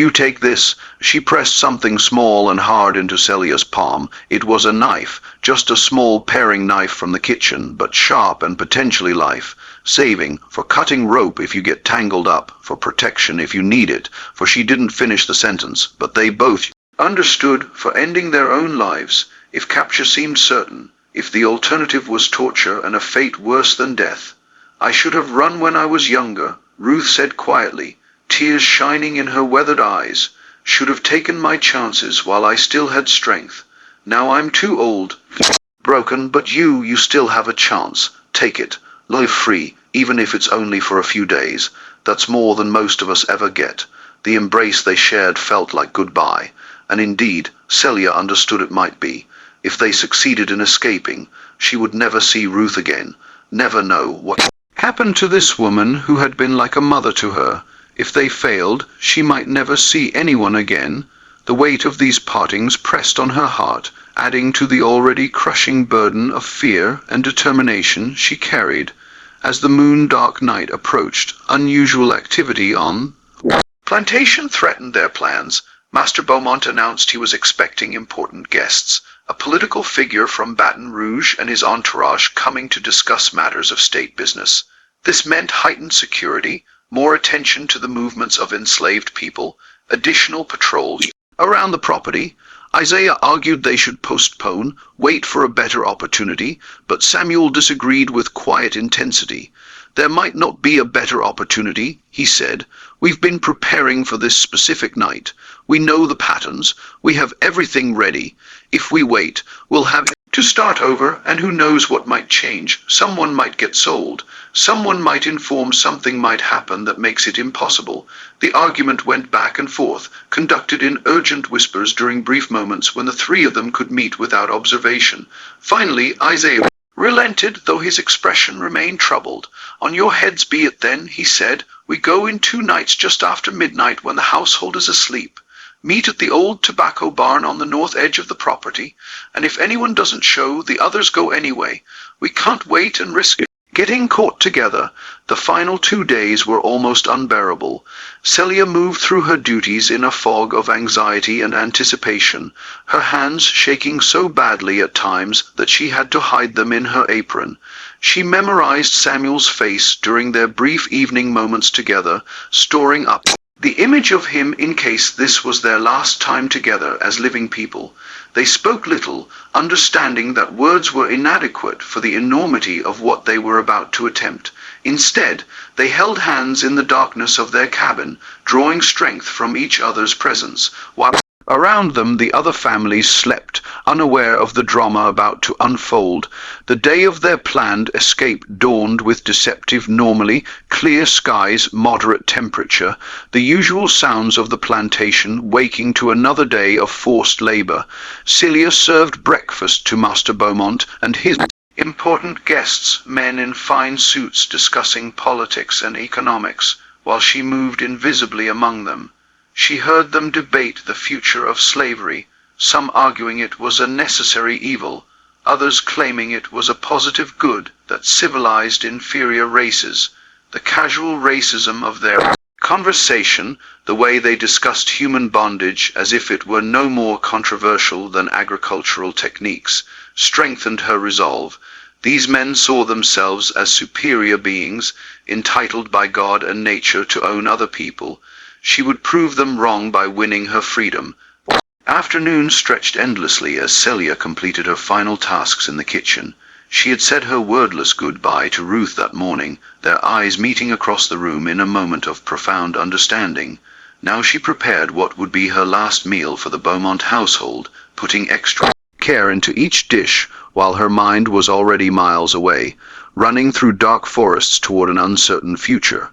You take this." She pressed something small and hard into Celia's palm. It was a knife, just a small paring knife from the kitchen, but sharp and potentially life-saving, for cutting rope if you get tangled up, for protection if you need it, for she didn't finish the sentence, but they both understood, for ending their own lives, if capture seemed certain, if the alternative was torture and a fate worse than death. "I should have run when I was younger," Ruth said quietly, tears shining in her weathered eyes. "Should have taken my chances while I still had strength. Now I'm too old, broken, but you still have a chance. Take it. Live free, even if it's only for a few days. That's more than most of us ever get." The embrace they shared felt like goodbye, and indeed, Celia understood it might be. If they succeeded in escaping, she would never see Ruth again, never know what happened to this woman who had been like a mother to her. If they failed, she might never see anyone again. The weight of these partings pressed on her heart, adding to the already crushing burden of fear and determination she carried. As the moon-dark night approached, unusual activity on plantation threatened their plans. Master Beaumont announced he was expecting important guests, a political figure from Baton Rouge and his entourage coming to discuss matters of state business. This meant heightened security, more attention to the movements of enslaved people, additional patrols around the property. Isaiah argued they should postpone, wait for a better opportunity, but Samuel disagreed with quiet intensity. There might not be a better opportunity, he said. We've been preparing for this specific night. We know the patterns. We have everything ready. If we wait, we'll have to start over, and who knows what might change. Someone might get sold. Someone might inform something might happen that makes it impossible. The argument went back and forth, conducted in urgent whispers during brief moments when the three of them could meet without observation. Finally, Isaiah relented, though his expression remained troubled. On your heads be it then, he said. We go in 2 nights just after midnight when the household is asleep. Meet at the old tobacco barn on the north edge of the property, and if anyone doesn't show, the others go anyway. We can't wait and risk getting caught together. The final 2 days were almost unbearable. Celia moved through her duties in a fog of anxiety and anticipation, her hands shaking so badly at times that she had to hide them in her apron. She memorized Samuel's face during their brief evening moments together, storing up the image of him in case this was their last time together as living people. They spoke little, understanding that words were inadequate for the enormity of what they were about to attempt. Instead, they held hands in the darkness of their cabin, drawing strength from each other's presence, while around them the other families slept, unaware of the drama about to unfold. The day of their planned escape dawned with deceptive, normally clear skies, moderate temperature, the usual sounds of the plantation waking to another day of forced labor. Celia served breakfast to Master Beaumont and his important guests, men in fine suits discussing politics and economics, while she moved invisibly among them. She heard them debate the future of slavery, some arguing it was a necessary evil, others claiming it was a positive good that civilized inferior races. The casual racism of their conversation, the way they discussed human bondage as if it were no more controversial than agricultural techniques, strengthened her resolve. These men saw themselves as superior beings, entitled by God and nature to own other people. She would prove them wrong by winning her freedom. Afternoon stretched endlessly as Celia completed her final tasks in the kitchen. She had said her wordless goodbye to Ruth that morning, their eyes meeting across the room in a moment of profound understanding. Now she prepared what would be her last meal for the Beaumont household, putting extra care into each dish while her mind was already miles away, running through dark forests toward an uncertain future.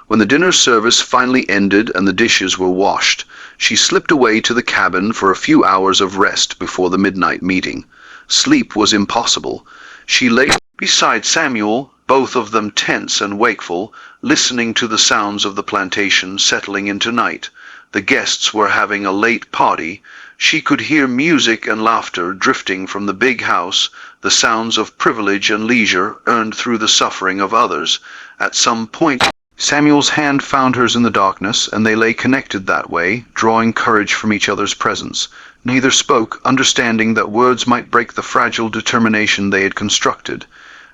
When the dinner service finally ended and the dishes were washed, she slipped away to the cabin for a few hours of rest before the midnight meeting. Sleep was impossible. She lay beside Samuel, both of them tense and wakeful, listening to the sounds of the plantation settling into night. The guests were having a late party. She could hear music and laughter drifting from the big house, the sounds of privilege and leisure earned through the suffering of others. At some point, Samuel's hand found hers in the darkness, and they lay connected that way, drawing courage from each other's presence. Neither spoke, understanding that words might break the fragile determination they had constructed.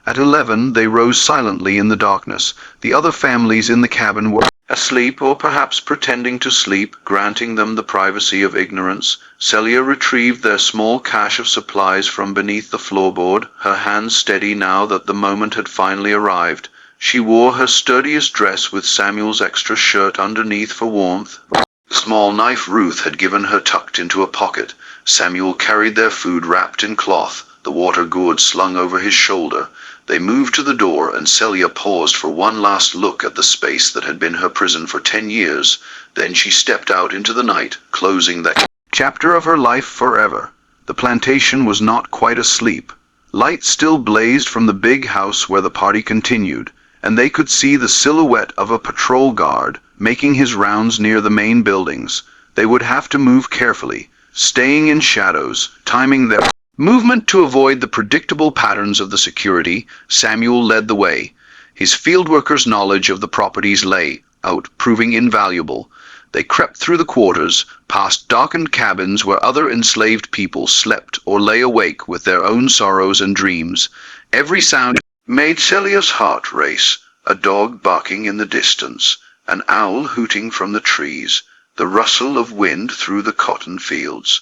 At 11, they rose silently in the darkness. The other families in the cabin were asleep, or perhaps pretending to sleep, granting them the privacy of ignorance. Celia retrieved their small cache of supplies from beneath the floorboard, her hands steady now that the moment had finally arrived. She wore her sturdiest dress with Samuel's extra shirt underneath for warmth. The small knife Ruth had given her tucked into a pocket. Samuel carried their food wrapped in cloth, the water gourd slung over his shoulder. They moved to the door, and Celia paused for one last look at the space that had been her prison for 10 years. Then she stepped out into the night, closing that chapter of her life forever. The plantation was not quite asleep. Light still blazed from the big house where the party continued, and they could see the silhouette of a patrol guard making his rounds near the main buildings. They would have to move carefully, staying in shadows, timing their movement to avoid the predictable patterns of the security. Samuel led the way, his fieldworkers' knowledge of the property's layout proving invaluable. They crept through the quarters, past darkened cabins where other enslaved people slept or lay awake with their own sorrows and dreams. Every sound made Celia's heart race, a dog barking in the distance, an owl hooting from the trees, the rustle of wind through the cotton fields.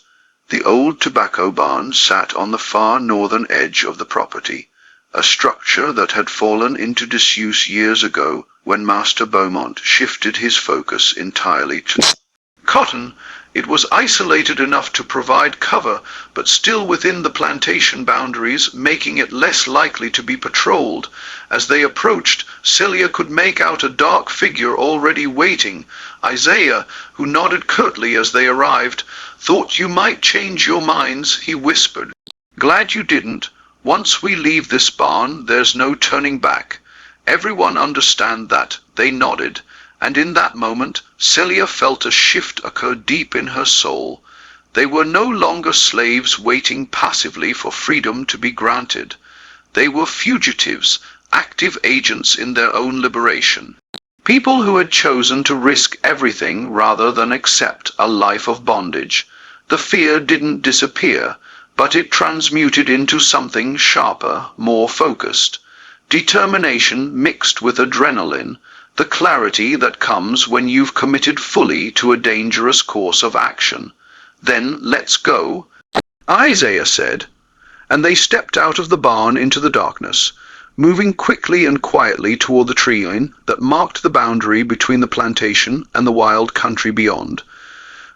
The old tobacco barn sat on the far northern edge of the property, a structure that had fallen into disuse years ago when Master Beaumont shifted his focus entirely to cotton. It was isolated enough to provide cover, but still within the plantation boundaries, making it less likely to be patrolled. As they approached, Celia could make out a dark figure already waiting. Isaiah, who nodded curtly as they arrived, "Thought you might change your minds," he whispered. "Glad you didn't. Once we leave this barn, there's no turning back. Everyone understand that." They nodded. And in that moment, Celia felt a shift occur deep in her soul. They were no longer slaves waiting passively for freedom to be granted. They were fugitives, active agents in their own liberation. People who had chosen to risk everything rather than accept a life of bondage. The fear didn't disappear, but it transmuted into something sharper, more focused. Determination mixed with adrenaline, the clarity that comes when you've committed fully to a dangerous course of action. "Then let's go," Isaiah said, and they stepped out of the barn into the darkness, moving quickly and quietly toward the tree line that marked the boundary between the plantation and the wild country beyond.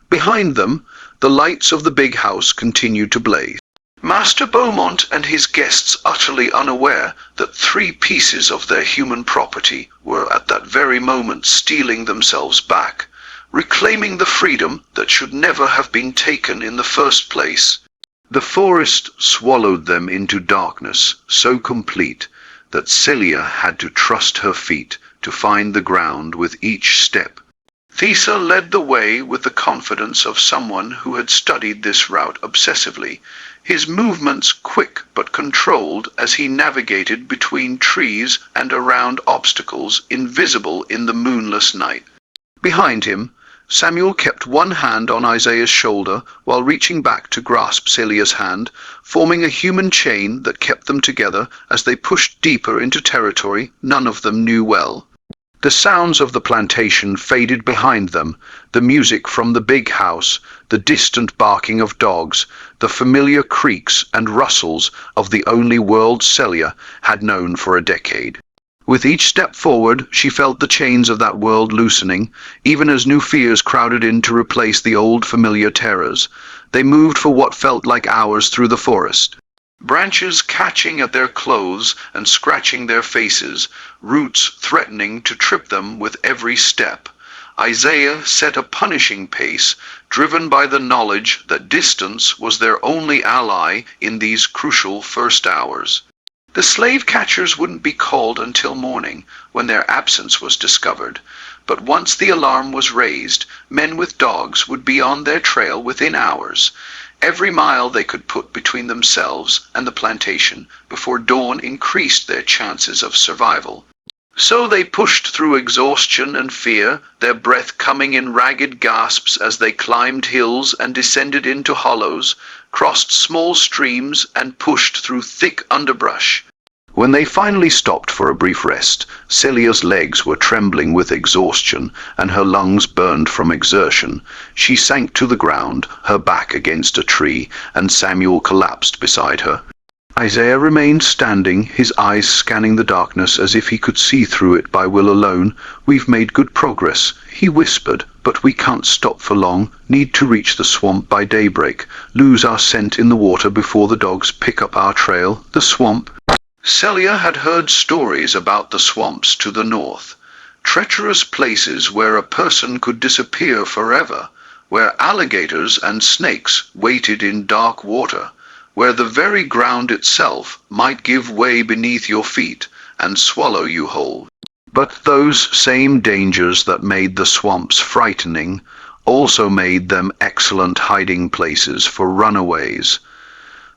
Behind them, the lights of the big house continued to blaze. Master Beaumont and his guests utterly unaware that 3 pieces of their human property were at that very moment stealing themselves back, reclaiming the freedom that should never have been taken in the first place. The forest swallowed them into darkness so complete that Celia had to trust her feet to find the ground with each step. Thesa led the way with the confidence of someone who had studied this route obsessively, his movements quick but controlled as he navigated between trees and around obstacles invisible in the moonless night. Behind him, Samuel kept one hand on Isaiah's shoulder while reaching back to grasp Celia's hand, forming a human chain that kept them together as they pushed deeper into territory none of them knew well. The sounds of the plantation faded behind them, the music from the big house, the distant barking of dogs, the familiar creaks and rustles of the only world Celia had known for a decade. With each step forward, she felt the chains of that world loosening, even as new fears crowded in to replace the old familiar terrors. They moved for what felt like hours through the forest. Branches catching at their clothes and scratching their faces, roots threatening to trip them with every step. Isaiah set a punishing pace, driven by the knowledge that distance was their only ally in these crucial first hours. The slave catchers wouldn't be called until morning, when their absence was discovered, but once the alarm was raised, men with dogs would be on their trail within hours. Every mile they could put between themselves and the plantation before dawn increased their chances of survival. So they pushed through exhaustion and fear, their breath coming in ragged gasps as they climbed hills and descended into hollows, crossed small streams and pushed through thick underbrush. When they finally stopped for a brief rest, Celia's legs were trembling with exhaustion and her lungs burned from exertion. She sank to the ground, her back against a tree, and Samuel collapsed beside her. Isaiah remained standing, his eyes scanning the darkness as if he could see through it by will alone. "We've made good progress," he whispered, "but we can't stop for long. Need to reach the swamp by daybreak. Lose our scent in the water before the dogs pick up our trail. The swamp." Celia had heard stories about the swamps to the north, treacherous places where a person could disappear forever, where alligators and snakes waited in dark water, where the very ground itself might give way beneath your feet and swallow you whole. But those same dangers that made the swamps frightening also made them excellent hiding places for runaways.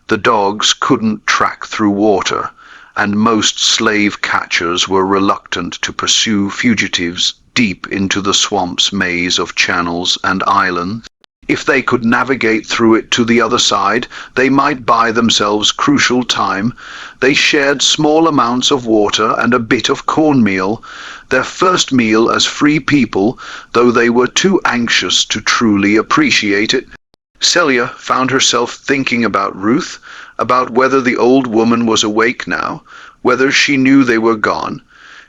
The dogs couldn't track through water, and most slave catchers were reluctant to pursue fugitives deep into the swamp's maze of channels and islands. If they could navigate through it to the other side, they might buy themselves crucial time. They shared small amounts of water and a bit of cornmeal, their first meal as free people, though they were too anxious to truly appreciate it. Celia found herself thinking about Ruth, about whether the old woman was awake now, whether she knew they were gone.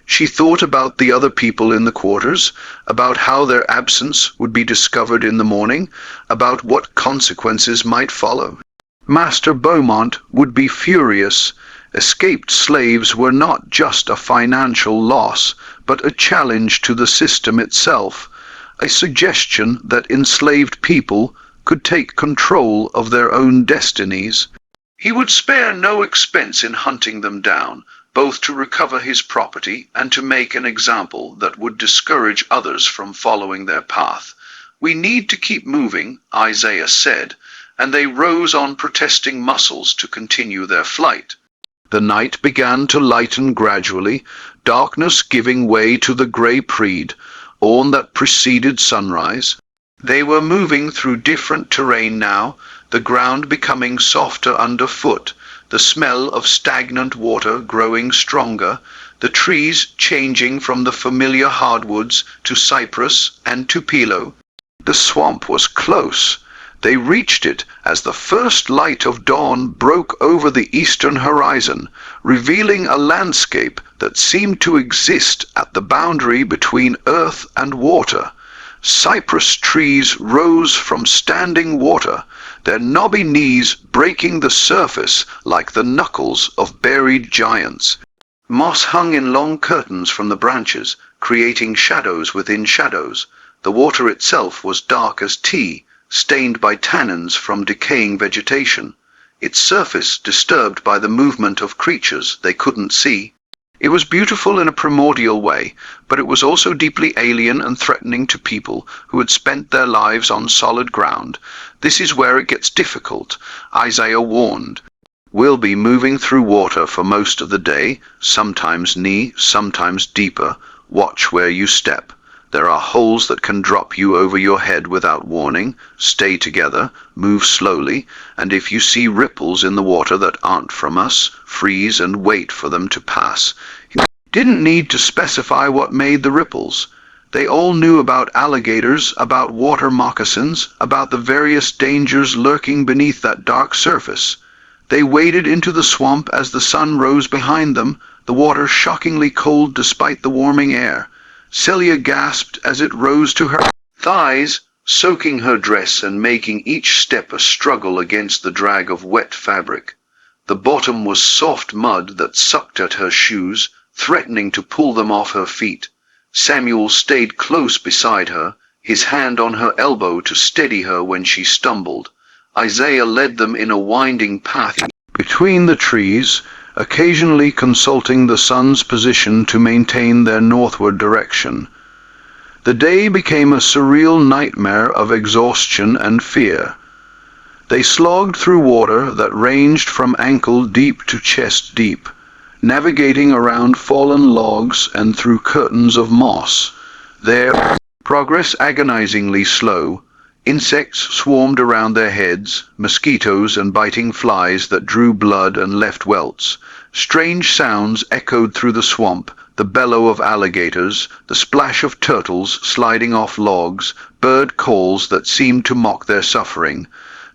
She thought about the other people in the quarters, about how their absence would be discovered in the morning, about what consequences might follow. Master Beaumont would be furious. Escaped slaves were not just a financial loss, but a challenge to the system itself, a suggestion that enslaved people could take control of their own destinies. He would spare no expense in hunting them down, both to recover his property and to make an example that would discourage others from following their path. "We need to keep moving," Isaiah said, and they rose on protesting muscles to continue their flight. The night began to lighten gradually, darkness giving way to the grey dawn that preceded sunrise. They were moving through different terrain now, the ground becoming softer underfoot, the smell of stagnant water growing stronger, the trees changing from the familiar hardwoods to cypress and to peele. The swamp was close. They reached it as the first light of dawn broke over the eastern horizon, revealing a landscape that seemed to exist at the boundary between earth and water. Cypress trees rose from standing water, their knobby knees breaking the surface like the knuckles of buried giants. Moss hung in long curtains from the branches, creating shadows within shadows. The water itself was dark as tea, stained by tannins from decaying vegetation, its surface disturbed by the movement of creatures they couldn't see. It was beautiful in a primordial way, but it was also deeply alien and threatening to people who had spent their lives on solid ground. "This is where it gets difficult," Isaiah warned. "We'll be moving through water for most of the day, sometimes knee, sometimes deeper. Watch where you step. There are holes that can drop you over your head without warning. Stay together, move slowly, and if you see ripples in the water that aren't from us, freeze and wait for them to pass." He didn't need to specify what made the ripples. They all knew about alligators, about water moccasins, about the various dangers lurking beneath that dark surface. They waded into the swamp as the sun rose behind them, the water shockingly cold despite the warming air. Celia gasped as it rose to her thighs, soaking her dress and making each step a struggle against the drag of wet fabric. The bottom was soft mud that sucked at her shoes, threatening to pull them off her feet. Samuel stayed close beside her, his hand on her elbow to steady her when she stumbled. Isaiah led them in a winding path between the trees, occasionally consulting the sun's position to maintain their northward direction. The day became a surreal nightmare of exhaustion and fear. They slogged through water that ranged from ankle deep to chest deep, navigating around fallen logs and through curtains of moss. Their progress agonizingly slow. Insects swarmed around their heads, mosquitoes and biting flies that drew blood and left welts. Strange sounds echoed through the swamp, the bellow of alligators, the splash of turtles sliding off logs, bird calls that seemed to mock their suffering.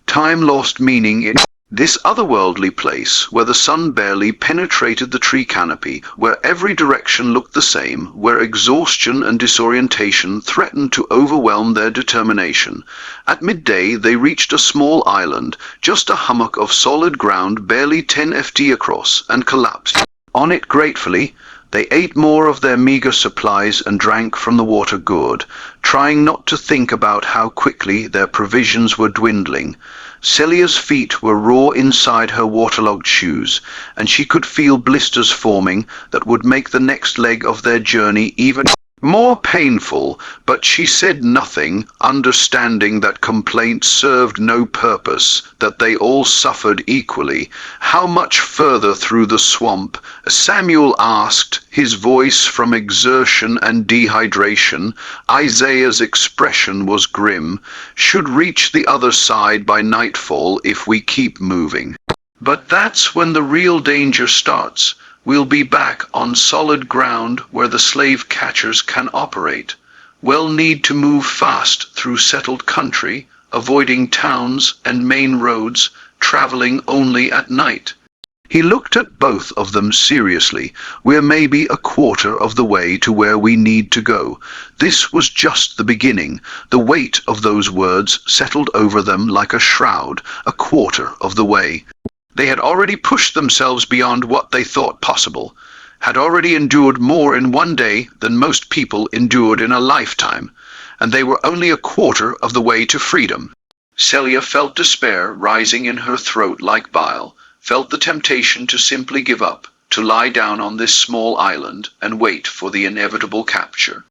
Time lost meaning in this otherworldly place where the sun barely penetrated the tree canopy, where every direction looked the same, where exhaustion and disorientation threatened to overwhelm their determination. At midday they reached a small island, just a hummock of solid ground barely 10 ft across, and collapsed on it gratefully. They ate more of their meager supplies and drank from the water gourd, trying not to think about how quickly their provisions were dwindling. Celia's feet were raw inside her waterlogged shoes, and she could feel blisters forming that would make the next leg of their journey even more painful, but she said nothing, understanding that complaint served no purpose, that they all suffered equally. How much further through the swamp? Samuel asked, his voice from exertion and dehydration. Isaiah's expression was grim. Should reach the other side by nightfall if we keep moving. But that's when the real danger starts. We'll be back on solid ground where the slave catchers can operate. We'll need to move fast through settled country, avoiding towns and main roads, traveling only at night. He looked at both of them seriously. We're maybe a quarter of the way to where we need to go. This was just the beginning. The weight of those words settled over them like a shroud. A quarter of the way. They had already pushed themselves beyond what they thought possible, had already endured more in one day than most people endured in a lifetime, and they were only a quarter of the way to freedom. Celia felt despair rising in her throat like bile, felt the temptation to simply give up, to lie down on this small island and wait for the inevitable capture.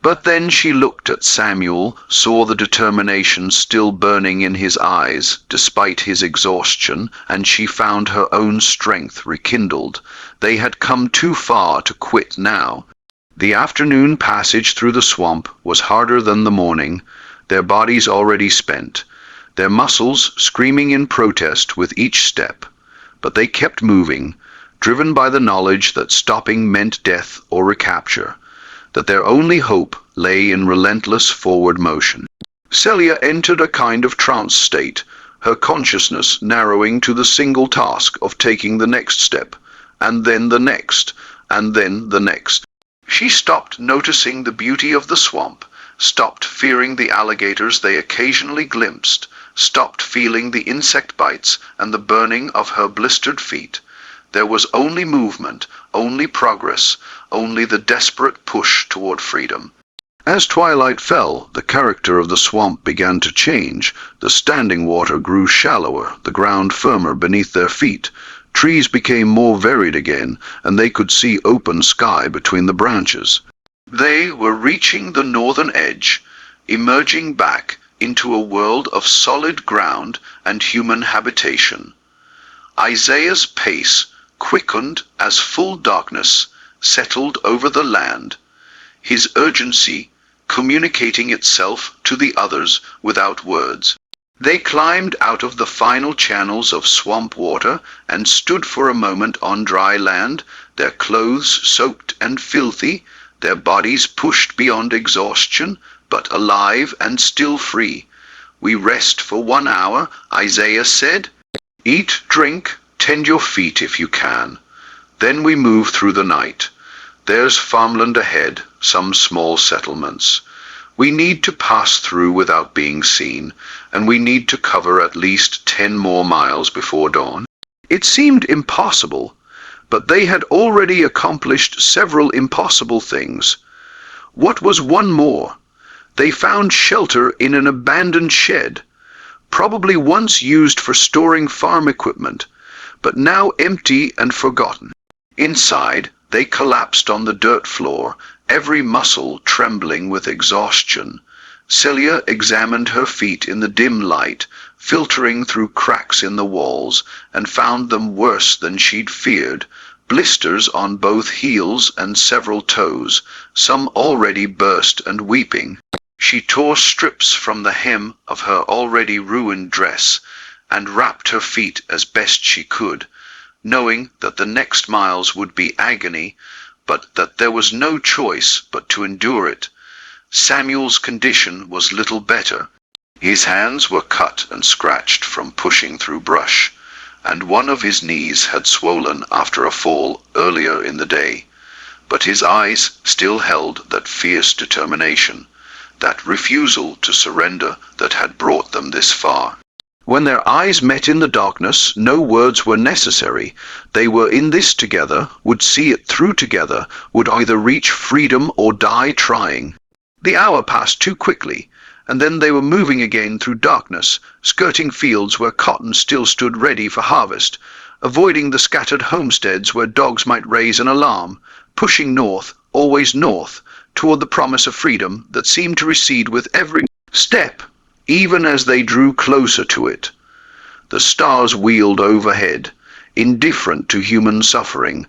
But then she looked at Samuel, saw the determination still burning in his eyes, despite his exhaustion, and she found her own strength rekindled. They had come too far to quit now. The afternoon passage through the swamp was harder than the morning, their bodies already spent, their muscles screaming in protest with each step. But they kept moving, driven by the knowledge that stopping meant death or recapture, that their only hope lay in relentless forward motion. Celia entered a kind of trance state, her consciousness narrowing to the single task of taking the next step, and then the next, and then the next. She stopped noticing the beauty of the swamp, stopped fearing the alligators they occasionally glimpsed, stopped feeling the insect bites and the burning of her blistered feet. There was only movement, only progress, only the desperate push toward freedom. As twilight fell, the character of the swamp began to change. The standing water grew shallower, the ground firmer beneath their feet. Trees became more varied again, and they could see open sky between the branches. They were reaching the northern edge, emerging back into a world of solid ground and human habitation. Isaiah's pace quickened as full darkness settled over the land, his urgency communicating itself to the others without words. They climbed out of the final channels of swamp water and stood for a moment on dry land, their clothes soaked and filthy, their bodies pushed beyond exhaustion, but alive and still free. We rest for 1 hour, Isaiah said. Eat, drink, tend your feet if you can. Then we move through the night. There's farmland ahead, some small settlements. We need to pass through without being seen, and we need to cover at least 10 more miles before dawn. It seemed impossible, but they had already accomplished several impossible things. What was one more? They found shelter in an abandoned shed, probably once used for storing farm equipment, but now empty and forgotten. Inside, they collapsed on the dirt floor, every muscle trembling with exhaustion. Celia examined her feet in the dim light, filtering through cracks in the walls, and found them worse than she'd feared. Blisters on both heels and several toes, some already burst and weeping. She tore strips from the hem of her already ruined dress, and wrapped her feet as best she could, knowing that the next miles would be agony, but that there was no choice but to endure it. Samuel's condition was little better. His hands were cut and scratched from pushing through brush, and one of his knees had swollen after a fall earlier in the day. But his eyes still held that fierce determination, that refusal to surrender that had brought them this far. When their eyes met in the darkness, no words were necessary. They were in this together, would see it through together, would either reach freedom or die trying. The hour passed too quickly, and then they were moving again through darkness, skirting fields where cotton still stood ready for harvest, avoiding the scattered homesteads where dogs might raise an alarm, pushing north, always north, toward the promise of freedom that seemed to recede with every step, even as they drew closer to it. The stars wheeled overhead, indifferent to human suffering,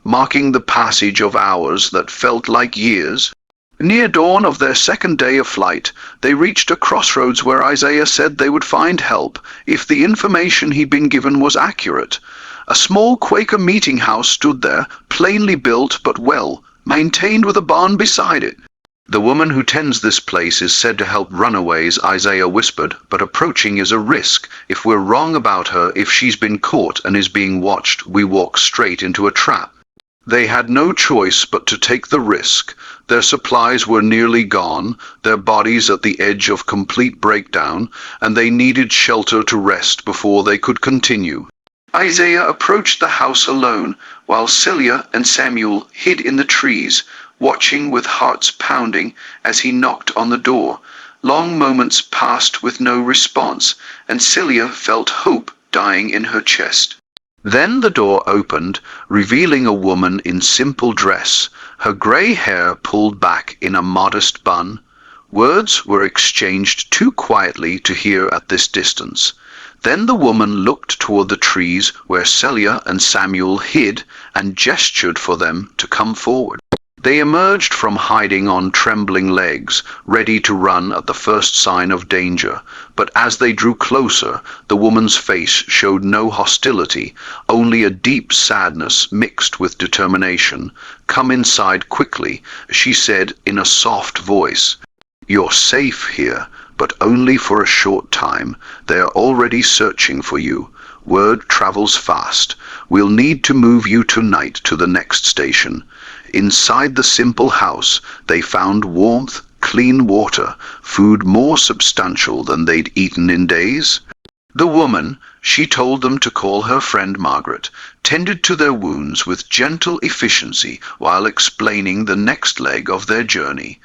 marking the passage of hours that felt like years. Near dawn of their second day of flight, they reached a crossroads where Isaiah said they would find help if the information he'd been given was accurate. A small Quaker meeting house stood there, plainly built but well, maintained with a barn beside it. "The woman who tends this place is said to help runaways," Isaiah whispered, "but approaching is a risk. If we're wrong about her, if she's been caught and is being watched, we walk straight into a trap." They had no choice but to take the risk. Their supplies were nearly gone, their bodies at the edge of complete breakdown, and they needed shelter to rest before they could continue. Isaiah approached the house alone, while Celia and Samuel hid in the trees, watching with hearts pounding as he knocked on the door. Long moments passed with no response, and Celia felt hope dying in her chest. Then the door opened, revealing a woman in simple dress, her grey hair pulled back in a modest bun. Words were exchanged too quietly to hear at this distance. Then the woman looked toward the trees where Celia and Samuel hid and gestured for them to come forward. They emerged from hiding on trembling legs, ready to run at the first sign of danger. But as they drew closer, the woman's face showed no hostility, only a deep sadness mixed with determination. "Come inside quickly," she said in a soft voice. "You're safe here, but only for a short time. They're already searching for you. Word travels fast. We'll need to move you tonight to the next station." Inside the simple house, they found warmth, clean water, food more substantial than they'd eaten in days. The woman, she told them to call her friend Margaret, tended to their wounds with gentle efficiency while explaining the next leg of their journey.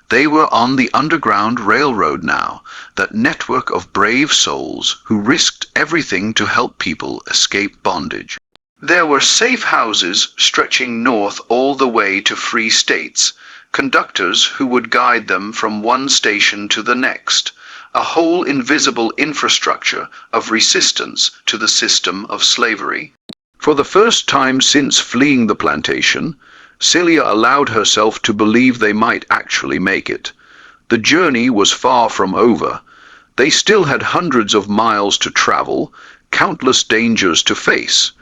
They were on the Underground Railroad now, that network of brave souls who risked everything to help people escape bondage. There were safe houses stretching north all the way to free states, conductors who would guide them from one station to the next, a whole invisible infrastructure of resistance to the system of slavery. For the first time since fleeing the plantation, Celia allowed herself to believe they might actually make it. The journey was far from over. They still had hundreds of miles to travel, countless dangers to face.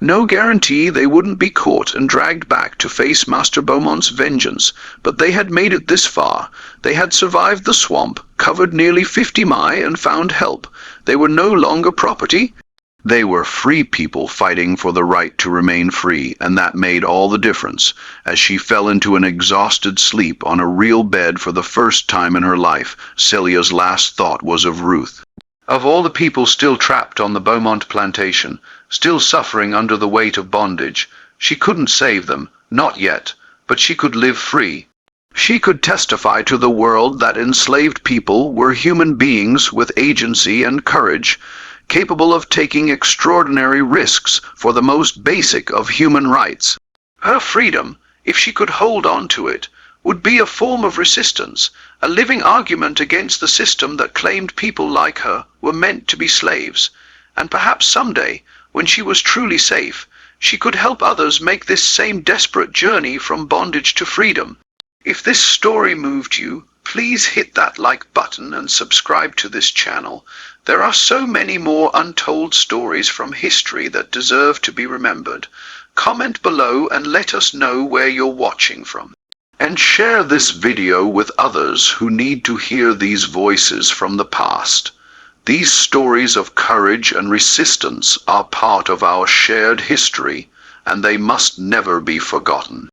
No guarantee they wouldn't be caught and dragged back to face Master Beaumont's vengeance, but they had made it this far. They had survived the swamp, covered nearly 50 miles, and found help. They were no longer property. They were free people fighting for the right to remain free, and that made all the difference. As she fell into an exhausted sleep on a real bed for the first time in her life, Celia's last thought was of Ruth. Of all the people still trapped on the Beaumont plantation, still suffering under the weight of bondage, she couldn't save them, not yet, but she could live free. She could testify to the world that enslaved people were human beings with agency and courage, capable of taking extraordinary risks for the most basic of human rights. Her freedom, if she could hold on to it, would be a form of resistance, a living argument against the system that claimed people like her were meant to be slaves. And perhaps someday, when she was truly safe, she could help others make this same desperate journey from bondage to freedom. If this story moved you, please hit that like button and subscribe to this channel. There are so many more untold stories from history that deserve to be remembered. Comment below and let us know where you're watching from. And share this video with others who need to hear these voices from the past. These stories of courage and resistance are part of our shared history, and they must never be forgotten.